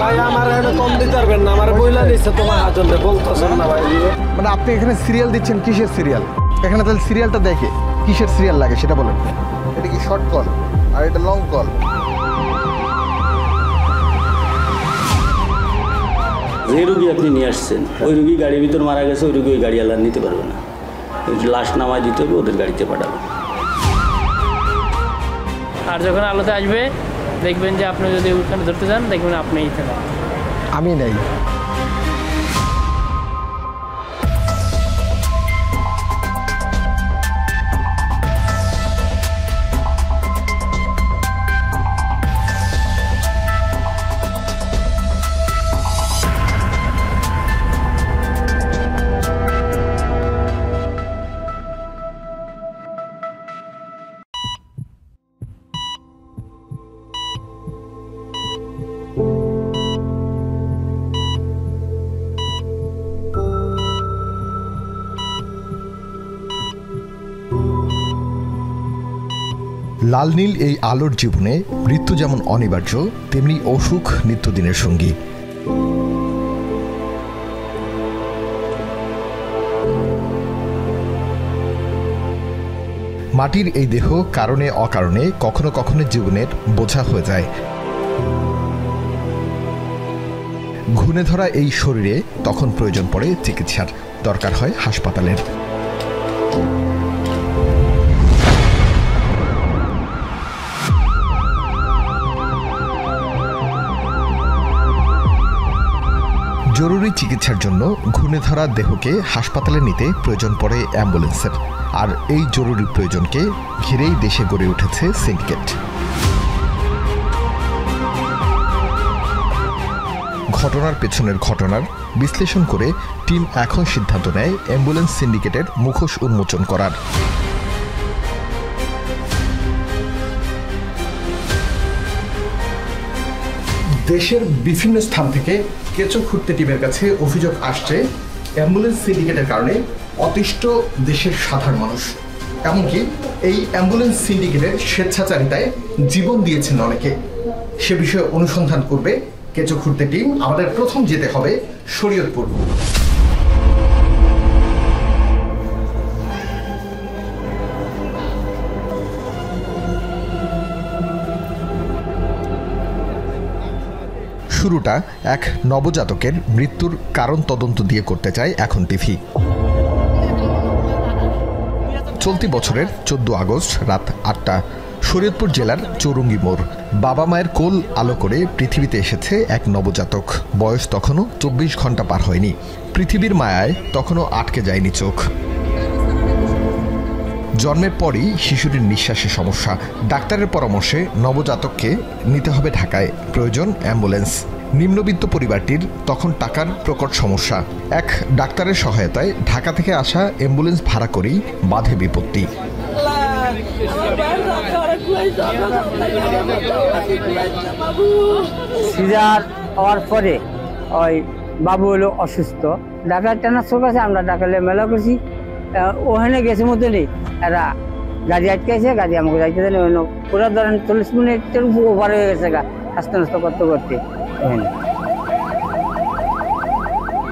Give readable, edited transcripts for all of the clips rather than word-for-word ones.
ভাই আমার কম দিতে পারবেন না, আমার বইলা নিচ্ছে তোমার হাজতে বলতেছেন না ভাই। মানে আপনি এখানে সিরিয়াল দিচ্ছেন, কিসের সিরিয়াল? এখানে তাহলে সিরিয়ালটা দেখে কিসের সিরিয়াল লাগে সেটা বলেন। এটা কি শর্ট কল আর এটা লং কল? যে রুগী আপনি নিয়ে আসছেন ওই রুগী গাড়ির ভিতর মারা গেছে, ওই রুগী ওই গাড়ি আলাদা নিতে পারবে না, লাশ নামায় দিতে হবে, ওদের গাড়িতে পাঠাবে। আর যখন আলোতে আসবে দেখবেন যে আপনি যদি ওখানে ধরতে যান দেখবেন আপনিই থাকেন, আমি নেই। লাল নীল এই আলোর জীবনে মৃত্যু যেমন অনিবার্য, তেমনি অসুখ নিত্যদিনের সঙ্গী। মাটির এই দেহ কারণে অকারণে কখনো কখনো জীবনের বোঝা হয়ে যায়। ঘুণে ধরা এই শরীরে তখন প্রয়োজন পড়ে চিকিৎসার, দরকার হয় হাসপাতালের। জরুরি চিকিৎসার জন্য ঘুণে ধরা দেহকে হাসপাতালে নিতে প্রয়োজন পড়ে অ্যাম্বুলেন্সের, আর এই জরুরি প্রয়োজনকে ঘিরেই দেশে গড়ে উঠেছে সিন্ডিকেট। ঘটনার পেছনের ঘটনার বিশ্লেষণ করে টিম এখন সিদ্ধান্ত নেয় অ্যাম্বুলেন্স সিন্ডিকেটের মুখোশ উন্মোচন করার। দেশের বিভিন্ন স্থান থেকে কেঁচো খুঁড়তে টিমের কাছে অভিযোগ আসছে অ্যাম্বুলেন্স সিন্ডিকেটের কারণে অতিষ্ঠ দেশের সাধারণ মানুষ। এমনকি এই অ্যাম্বুলেন্স সিন্ডিকেটের স্বেচ্ছাচারিতায় জীবন দিয়েছেন অনেকে। সে বিষয়ে অনুসন্ধান করবে কেঁচো খুঁড়তে টিম। আমাদের প্রথম যেতে হবে শরীয়তপুর। শুরুটা এক নবজাতকের মৃত্যুর কারণ তদন্ত দিয়ে করতে চায় এখন টিভি। চলতি বছরের 14 আগস্ট রাত 8টা শরীয়তপুর জেলার চৌরঙ্গি মোড়। বাবা মায়ের কোল আলো করে পৃথিবীতে এসেছে এক নবজাতক। বয়স তখনও 24 ঘন্টা পার হয়নি। পৃথিবীর মায়ায় তখনও আটকে যায়নি চোখ। জন্মের পরই শিশুটির নিঃশ্বাসে সমস্যা। ডাক্তারের পরামর্শে নবজাতককে নিতে হবে ঢাকায়, প্রয়োজন অ্যাম্বুলেন্স। নিম্নবিত্ত পরিবারটির তখন টাকার প্রকট সমস্যা। এক ডাক্তারের সহায়তায় ঢাকা থেকে আসা অ্যাম্বুলেন্স ভাড়া করেই বাধে বিপত্তি। সিজার হওয়ার পরে ওই বাবু হলো অসুস্থ, ঢাকার ট্রান্সফার কাছে আমরা ঢাকালে মেলা করছি। ওখানে গেছে মতো নেই, এরা গাড়ি আটকাইছে, গাড়ি আমাকে যাইতে দেন। পুরো ধরেন 40 মিনিটের ওভার হয়ে গেছে গা আস্তে আস্তে করতে করতে।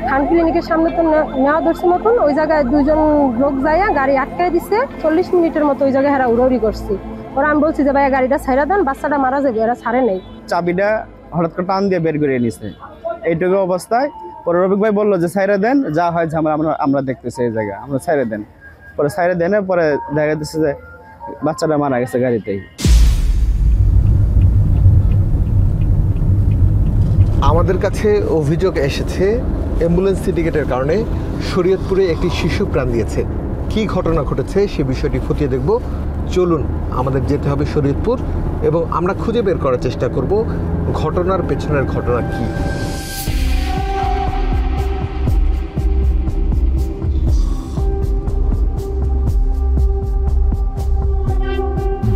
খান ক্লিনিকের সামনে তো নেওয়া ধরছে মতন ওই জায়গায় দুজন লোক যাইয়া গাড়ি আটকাই দিছে। 40 মিনিটের মতো ওই জায়গায় হেরা উড়াউড়ি করছি। ওরা আমি বলছি যে ভাইয়া গাড়িটা ছাইরা দেন, বাচ্চাটা মারা যাবে। এরা ছাড়ে নেই, চাবিটা হঠাৎ করে টান দিয়ে বের করে নিছে। এইটুকু অবস্থায় পরে রফিক ভাই বললো যে ছাইরা দেন, যা হয় ঝামেলা আমরা দেখতেছি এই জায়গায়, আমরা ছাইরা দেন। পরে ছাইরা দেন, পরে দেখা যাচ্ছে যে বাচ্চাটা মারা গেছে গাড়িতেই। আমাদের কাছে অভিযোগ এসেছে অ্যাম্বুলেন্স সিন্ডিকেটের কারণে শরীয়তপুরে একটি শিশু প্রাণ দিয়েছে। কি ঘটনা ঘটেছে সে বিষয়টি খতিয়ে দেখব। চলুন আমাদের যেতে হবে শরীয়তপুর এবং আমরা খুঁজে বের করার চেষ্টা করব ঘটনার পেছনের ঘটনা কি।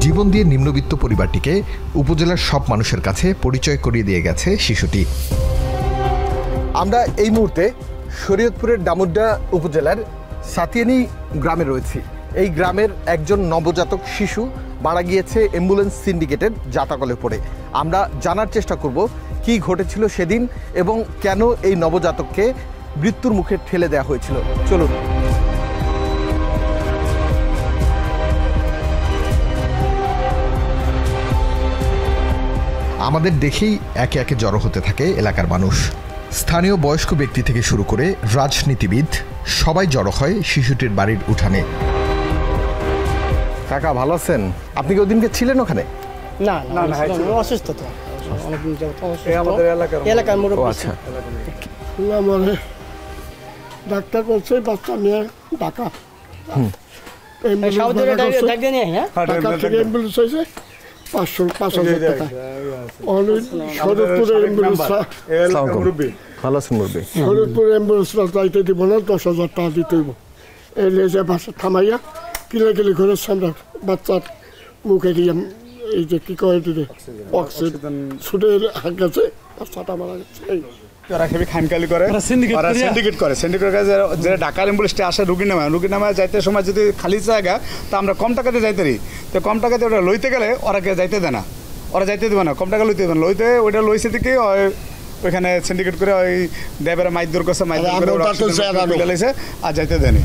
জীবন দিয়ে নিম্নবিত্ত পরিবারটিকে উপজেলার সব মানুষের কাছে পরিচয় করিয়ে দিয়ে গেছে শিশুটি। আমরা এই মুহূর্তে শরীয়তপুরের ডামুড্ডা উপজেলার সাতিয়ানি গ্রামে রয়েছি। এই গ্রামের একজন নবজাতক শিশু মারা গিয়েছে অ্যাম্বুলেন্স সিন্ডিকেটের জাতাকলে পড়ে। আমরা জানার চেষ্টা করব কি ঘটেছিল সেদিন এবং কেন এই নবজাতককে মৃত্যুর মুখে ঠেলে দেওয়া হয়েছিল। চলুন। আমাদের দেখেই একে একে জড়ো হতে থাকে এলাকার মানুষ। স্থানীয় বয়স্ক ব্যক্তি থেকে শুরু করে রাজনীতিবিদ সবাই জড়ো হয় শিশুটির বাড়ির উঠানে। কাকা ভালো আছেন? আপনি কি ওদিনকে ছিলেন ওখানে? না না না, অসুস্থ তো অনেকদিন যাবত এলাকার মুরব্বী। আচ্ছা, মানে ডাক্তার বলছে বাচ্চা নিয়ে ঢাকা অ্যাম্বুলেন্স হয়েছে 5,000 টাকা। ভালো আছেন মুরব্বী? শরীরপুর অ্যাম্বুলেন্স যাইতে দিব না, 10,000 টাকা দিতে হইব। এলে যে বাসা থামাইয়া কিলাকিলি করে আমরা বাচ্চার মুখে দিয়ে এই যে কি কয় দিলে অক্সিজেন ছুটে গেছে, বাচ্চাটা মারা গেছে। ওরা খেবি খামকালি করে, সিন্ডিকেট করে। সিন্ডিকেট করে যে ঢাকার অ্যাম্বুলেন্সটা আসে রুগী নামায় যাইতে সময় যদি খালি জায়গা তো আমরা কম টাকাতে যাইতে পারি। তো কম টাকাতে ওটা লইতে গেলে ওরা কেউ যাইতে দেয় না, ওরা যাইতে দেবে না, কম টাকা লইতে দেবে না। লইতে ওইটা লইছে থেকে ওইখানে সিন্ডিকেট করে ওই ড্রাইভারে মাইদুর করছে, মাইদুর লাইছে আর যাইতে দেয়নি।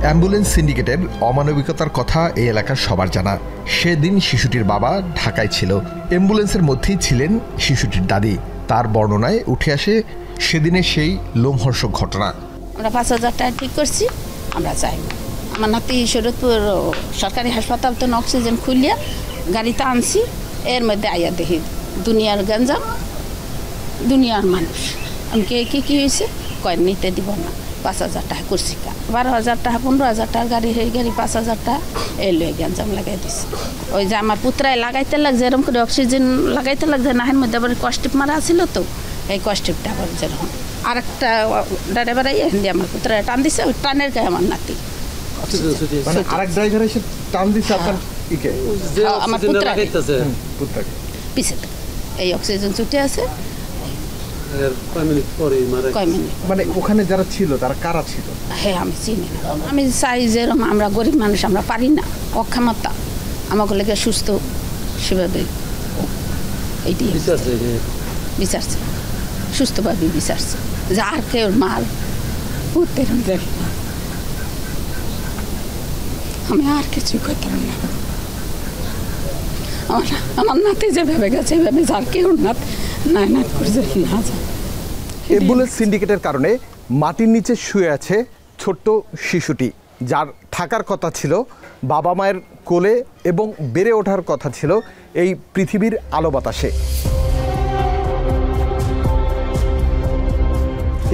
অ্যাম্বুলেন্স সিন্ডিকেটের অমানবিকতার কথা এই এলাকার সবার জানা। সেদিন শিশুটির বাবা ঢাকায় ছিল, অ্যাম্বুলেন্সের মধ্যেই ছিলেন শিশুটির দাদি। তার বর্ণনায় উঠে আসে সেদিনের সেই লোমহর্ষক ঘটনা। আমরা 5,000 টাকা ঠিক করছি, আমরা চাই আমার নাতি শরীয়তপুর সরকারি হাসপাতাল তো অক্সিজেন খুলিয়া গাড়িতে আনছি, এর মধ্যে আইয়া দেখি দুনিয়ার গঞ্জাম, দুনিয়ার মানুষ। আমি কি হয়েছে কয় নিতে দিব না, 5,000 টাকা করছি, 12,000 টাকা 15,000 টাকার গাড়ি হয়ে গাড়ি 5,000 টাকা এই লয়ে গঞ্জাম লাগাই দিছে। ওই যে আমার পুত্রায় লাগাইতে লাগছে এরকম করে অক্সিজেন লাগাইতে লাগছে, নাহের মধ্যে আবার কস্টিপ মারা ছিল তো, এই কস্টিপটা আবার যেরকম আরেকটা ড্রাইভার হিন্দি আমার পুত্রায় টান দিছে, ওই টানের গায়ে আমার নাতি আরেক ড্রাইভার এসে টান দিছে আমার পুত্রাকে পিছে এই অক্সিজেন ছুটে আছে। মানে ওখানে যারা ছিল তারা কারা ছিল? হ্যাঁ আমি চিনি না, আমি চাই যেরকম আমরা গরিব মানুষ আমরা পারি না, অক্ষমতা আমাকে লেগে সুস্থ সেভাবে এইটি বিচারছে, সুস্থভাবে বিচারছে যে আর কেউ মাল পুত্রের দেখি না, আমি আর কিছু করতাম না। আমার নাতি যেভাবে গেছে এইভাবে যার কেউ না করছে না। অ্যাম্বুলেন্স সিন্ডিকেটের কারণে মাটির নিচে শুয়ে আছে ছোট্ট শিশুটি, যার থাকার কথা ছিল বাবা মায়ের কোলে এবং বেড়ে ওঠার কথা ছিল এই পৃথিবীর আলো বাতাসে।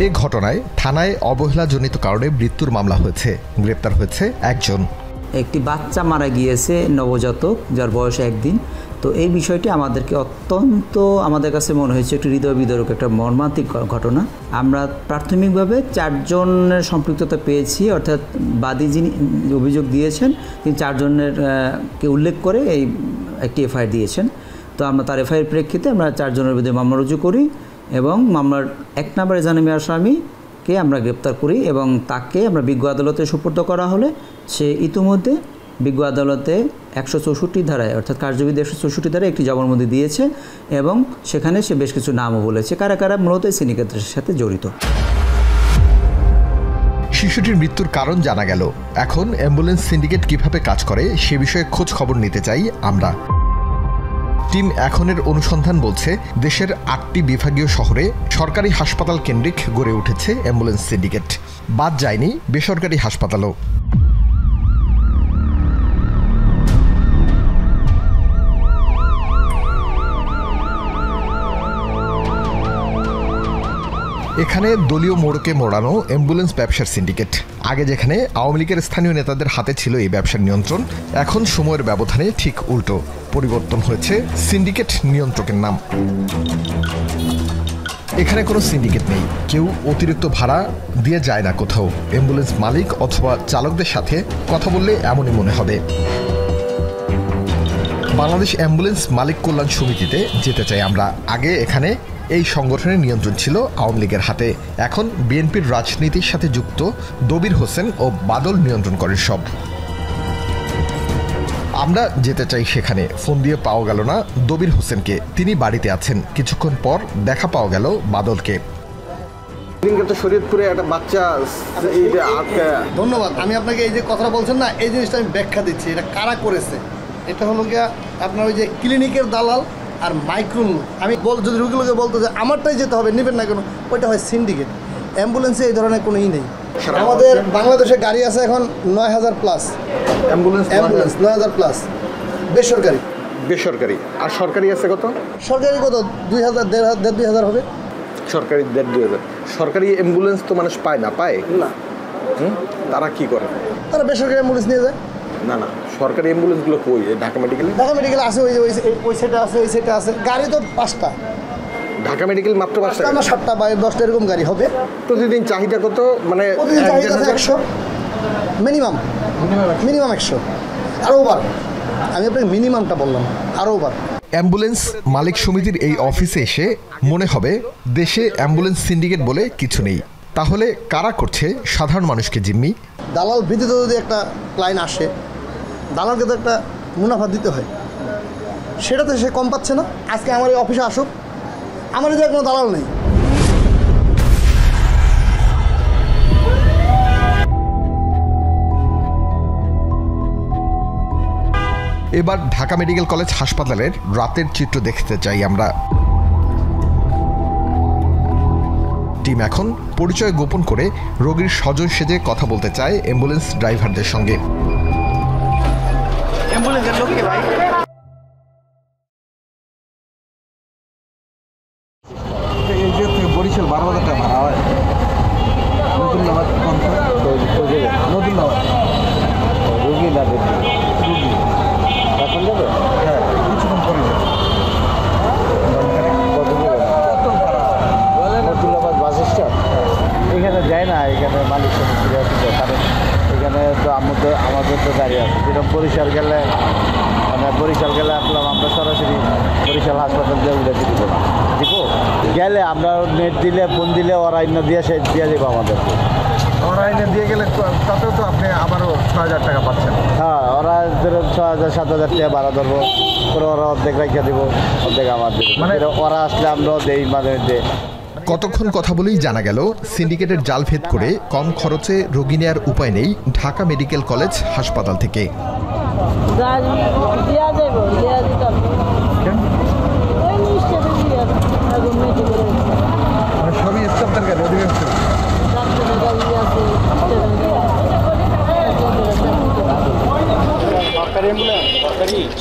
এই ঘটনায় থানায় অবহেলাজনিত কারণে মৃত্যুর মামলা হয়েছে, গ্রেপ্তার হয়েছে একজন। একটি বাচ্চা মারা গিয়েছে, নবজাতক, যার বয়স 1 দিন। তো এই বিষয়টি আমাদেরকে অত্যন্ত আমাদের কাছে মনে হয়েছে একটি হৃদয় বিদারক, একটা মর্মান্তিক ঘটনা। আমরা প্রাথমিকভাবে 4 জনের সম্পৃক্ততা পেয়েছি, অর্থাৎ বাদী যিনি অভিযোগ দিয়েছেন তিনি 4 জনের কে উল্লেখ করে এই একটি এফআইআর দিয়েছেন। তো আমরা তার এফআইআর প্রেক্ষিতে আমরা 4 জনের বিরুদ্ধে মামলা রুজু করি এবং মামলার 1 নম্বর এজাহারী আসামিকে আমরা গ্রেপ্তার করি এবং তাকে আমরা বিজ্ঞ আদালতে সুপর্দ করা হলে সে ইতিমধ্যে বিজ্ঞ আদালতে 164 ধারায় অর্থাৎ কার্যবিধি 164 ধারায় একটি জবানবন্দি দিয়েছে এবং সেখানে সে বেশ কিছু নামও বলেছে কারা কারা মূলত সিন্ডিকেটের সাথে জড়িত। শিশুটির মৃত্যুর কারণ জানা গেল। এখন অ্যাম্বুলেন্স সিন্ডিকেট কিভাবে কাজ করে সে বিষয়ে খোঁজ খবর নিতে চাই আমরা। টিম এখনের অনুসন্ধান বলছে দেশের 8টি বিভাগীয় শহরে সরকারি হাসপাতাল কেন্দ্রিক গড়ে উঠেছে অ্যাম্বুলেন্স সিন্ডিকেট। বাদ যায়নি বেসরকারি হাসপাতালও। এখানে দলীয় মোড়কে মোড়ানো অ্যাম্বুলেন্স ব্যবসার সিন্ডিকেট। আগে যেখানে আওয়ামী লীগের স্থানীয় নেতাদের হাতে ছিল এই ব্যবসার নিয়ন্ত্রণ, এখন সময়ের ব্যবধানে ঠিক উল্টো, পরিবর্তন হয়েছে সিন্ডিকেট নিয়ন্ত্রকের নাম। এখানে কোনো সিন্ডিকেট নেই, কেউ অতিরিক্ত ভাড়া দিয়ে যায় না কোথাও। অ্যাম্বুলেন্স মালিক অথবা চালকদের সাথে কথা বললে এমনই মনে হবে। বাংলাদেশ অ্যাম্বুলেন্স মালিক কল্যাণ সমিতিতে যেতে চাই আমরা। আগে এখানে এই সংগঠনের নিয়ন্ত্রণ ছিল আওয়ামী লীগের হাতে, এখন বিএনপির রাজনীতির সাথে যুক্ত দবির হোসেন ও বাদল নিয়ন্ত্রণ করেন সব। আমরা যেতে চাই সেখানে। ফোন দিয়ে পাওয়া গেল না দবির হোসেনকে, তিনি বাড়িতে আছেন। কিছুক্ষণ পর দেখা পাওয়া গেল বাদলকে। শরীয়তপুরে একটা বাচ্চা ধন্যবাদ। আমি আপনাকে এই যে কথাটা বলছেন না, এই জিনিসটা আমি ব্যাখ্যা দিচ্ছি। এটা কারা করেছে? এটা হলো গিয়া আপনার ওই যে ক্লিনিকের দালাল আর মাইক্রোন। আমি যদি রুগীগুলোকে বলতো যে আমারটাই যেতে হবে, নেবেন না কেন, ওইটা হয় সিন্ডিকেট। অ্যাম্বুলেন্সে এই ধরনের কোনো নেই। আমাদের বাংলাদেশে গাড়ি আছে এখন 9000+। অ্যাম্বুলেন্স 9000+। বেসরকারি আর সরকারি আছে কত? সরকারি কত 2000, 1500 হবে। সরকারি 1500। সরকারি অ্যাম্বুলেন্স তো মানুষ পায় না, পায় না। তারা কি করে? তারা বেসরকারি অ্যাম্বুলেন্স নিয়ে যায়। না না, সরকারি অ্যাম্বুলেন্সগুলো কই? ঢাকা মেডিকেল আছে, ওই সেটা আছে, ওই সেটা আছে। গাড়ি তো 5টা। ঢাকা মেডিকেল মাত্র 5টা না 7টা বা 10টা এরকম গাড়ি হবে। প্রতিদিন চাহিদা কত? মানে প্রতিদিন চাহিদা 100 মিনিমাম 100। আরও ওভার। আমি আপনাকে মিনিমামটা বললাম, আরও ওভার। অ্যাম্বুলেন্স মালিক সমিতির এই অফিসে এসে মনে হবে দেশে অ্যাম্বুলেন্স সিন্ডিকেট বলে কিছু নেই। তাহলে কারা করছে সাধারণ মানুষকে জিম্মি? দালাল ভিত্তিতে যদি একটা ক্লায়েন্ট আসে, দালালকে তো একটা মুনাফা দিতে হয়, সেটাতে সে কম পাচ্ছে না। আজকে আমার এই অফিসে আসুক, আমার এদের কোনো দালাল নেই। এবার ঢাকা মেডিকেল কলেজ হাসপাতালের রাতের চিত্র দেখতে চাই আমরা। টিম এখন পরিচয় গোপন করে রোগীর স্বজন সেজে কথা বলতে চায় অ্যাম্বুলেন্স ড্রাইভারদের সঙ্গে। বরিশাল 12,000 টাকা ভাড়া হয়। নতুন নামাজ রোগী লাগে, রোগী এখন যাবে। হ্যাঁ, কিছুক্ষণ পরে যাবে। নতুন বাস স্ট্যান্ড এখানে যায় না, এখানে মালিক সমিতির অফিসে। কারণ এখানে তো আমাদের তো গাড়ি আছে। যেরকম বরিশাল গেলে আসলাম আমরা সরাসরি বরিশাল হাসপাতাল দিয়ে উঠে দিব না, দিব গেলে আমরা নেট দিলে ফোন দিলে ওরা আইন দিয়ে সে দিয়ে দেবো আমাদেরকে। ওরা আইনে দিয়ে গেলে তাতেও তো আপনি আবারও 6,000 টাকা পাচ্ছেন। হ্যাঁ, ওরা ধরুন 6,000 7,000 টাকা ভাড়া ধরবো, পরে ওরা অর্ধেক রেখে দেবো, অর্ধেক আমার দেবো। মানে ওরা আসলে আমরাও দেই মাঝে মধ্যে। কতক্ষণ কথা বলেই জানা গেল সিন্ডিকেটের জাল ভেদ করে কম খরচে রোগী নেওয়ার উপায় নেই ঢাকা মেডিকেল কলেজ হাসপাতাল থেকে। সবই স্টাফদের গাড়ি, অধিকাংশ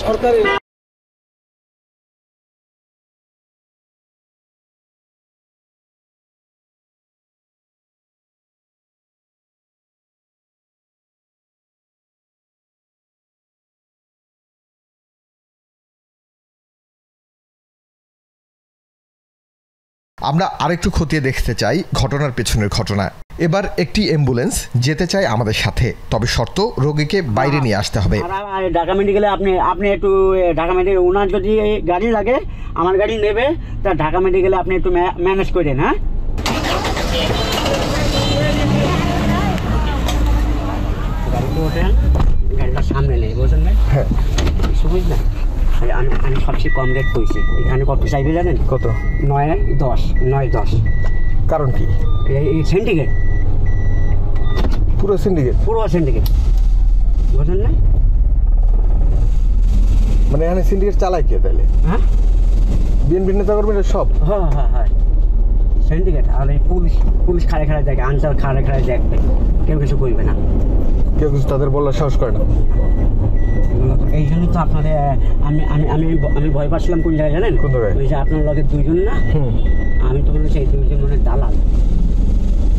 সরকারি। আমরা আরেকটু খতিয়ে দেখতে চাই ঘটনার পেছনের ঘটনা। এবার একটি অ্যাম্বুলেন্স যেতে চায় আমাদের সাথে, তবে শর্ত রোগীকে বাইরে নিয়ে আসতে হবে। ঢাকা মেডিকেলে আপনি একটু ঢাকা মেডিকেল ওনার যদি গাড়ি লাগে, আমার গাড়ি নেবে, তা ঢাকা মেডিকেলে আপনি একটু ম্যানেজ করে দেন। হ্যাঁ, গাড়িতে ওঠেন, গাড়িটার সামনে নেই, বুঝলেন না? হ্যাঁ, বুঝলেন। আমি সবচেয়ে কম রেট করেছি। এখানে কত চাইবে জানেন? কত? 9-10। কারণ কি? এই সিন্ডিকেট, পুরো সিন্ডিকেট বুঝলেন না? মানে এখানে সিন্ডিকেট চালায় কে তাহলে? হ্যাঁ, বিএনপি নেতা কর্মীরা সব। হ্যাঁ হ্যাঁ হ্যাঁ, সিন্ডিকেট। আর এই পুলিশ খাড়ে দেখে, আনসার খাড়ে দেখবে, কেউ কিছু করবে না, কেউ কিছু তাদের বলার সাহস করে না। এই জন্যই তো আপনাদের আমি ভয় পাচ্ছিলাম। কোন জায়গায় জানেন? কোন জায়গায়? ওই যে আপনার লগে 2 জন না, আমি তো বলেছি এই 2 জন মনে দালাল।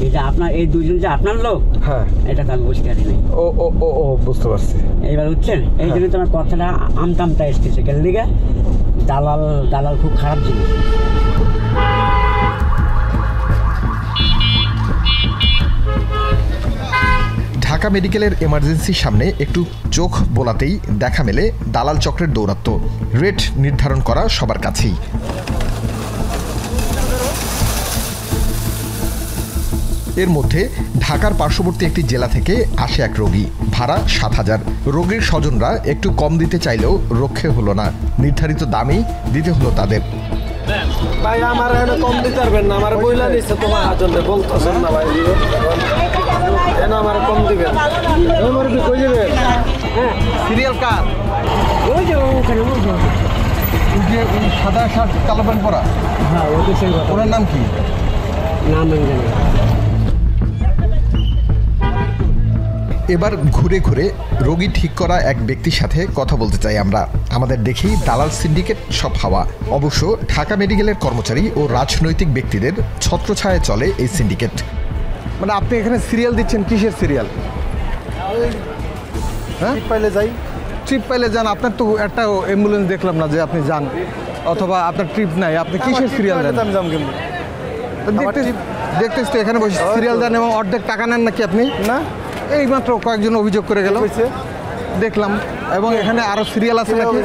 এই যে আপনার এই 2 জন যে আপনার লোক, হ্যাঁ, এটা তো আমি বুঝতে পারি নাই। ও বুঝতে পারছি। এইবার বুঝছেন? এই জন্য তোমার কথাটা আমটামটা এসতেছে। কেন দিকে দালাল খুব খারাপ জিনিস। ঢাকা মেডিকেলের এমার্জেন্সির সামনে একটু চোখ বোলাতেই দেখা মেলে দালাল চক্রের দৌরাত্ম্য। রেট নির্ধারণ করা সবার কাছেই। এর মধ্যে ঢাকার পার্শ্ববর্তী একটি জেলা থেকে আসে এক রোগী, ভাড়া ৭,০০০। রোগীর স্বজনরা একটু কম দিতে চাইলেও রক্ষে হলো না, নির্ধারিত দামই দিতে হলো তাদের। ভাই আমার এখানে কম দিতে পারবেন না, আমার বইলা নিচ্ছে তোমার হাজনে বলতেছেন না ভাই, কেন আমার কম দিবেন? আমার কি কই দিবেন? সিরিয়াল কার? ওই যে ওখানে সাদা শার্ট কালো প্যান্ট পরা, হ্যাঁ ওই তো সেই কথা। ওনার নাম কি? নাম আমি জানি না। এবার ঘুরে ঘুরে রোগী ঠিক করা এক ব্যক্তির সাথে কথা বলতে চাই আমরা। আমাদের দেখি দালাল সিন্ডিকেট সব হাওয়া। অবশ্য ঢাকা মেডিকেলের কর্মচারী ও রাজনৈতিক ব্যক্তিদের ছত্রছায়ায় চলে এই সিন্ডিকেট। মানে আপনি এখানে সিরিয়াল দিচ্ছেন, কিসের সিরিয়াল? হ্যাঁ, পাইলে যাই, ট্রিপ পাইলে যান। আপনার তো একটা অ্যাম্বুলেন্স দেখলাম না যে আপনি যান, অথবা আপনার ট্রিপ নাই, আপনি কিসের সিরিয়াল দেন? দেখতেছি তো এখানে বসে সিরিয়াল দেন এবং অর্ধেক টাকা নেন নাকি আপনি? না, এইমাত্র কয়েকজন অভিযোগ করে গেল দেখলাম, এবং এখানে আরো সিরিয়াল আছে নাকি?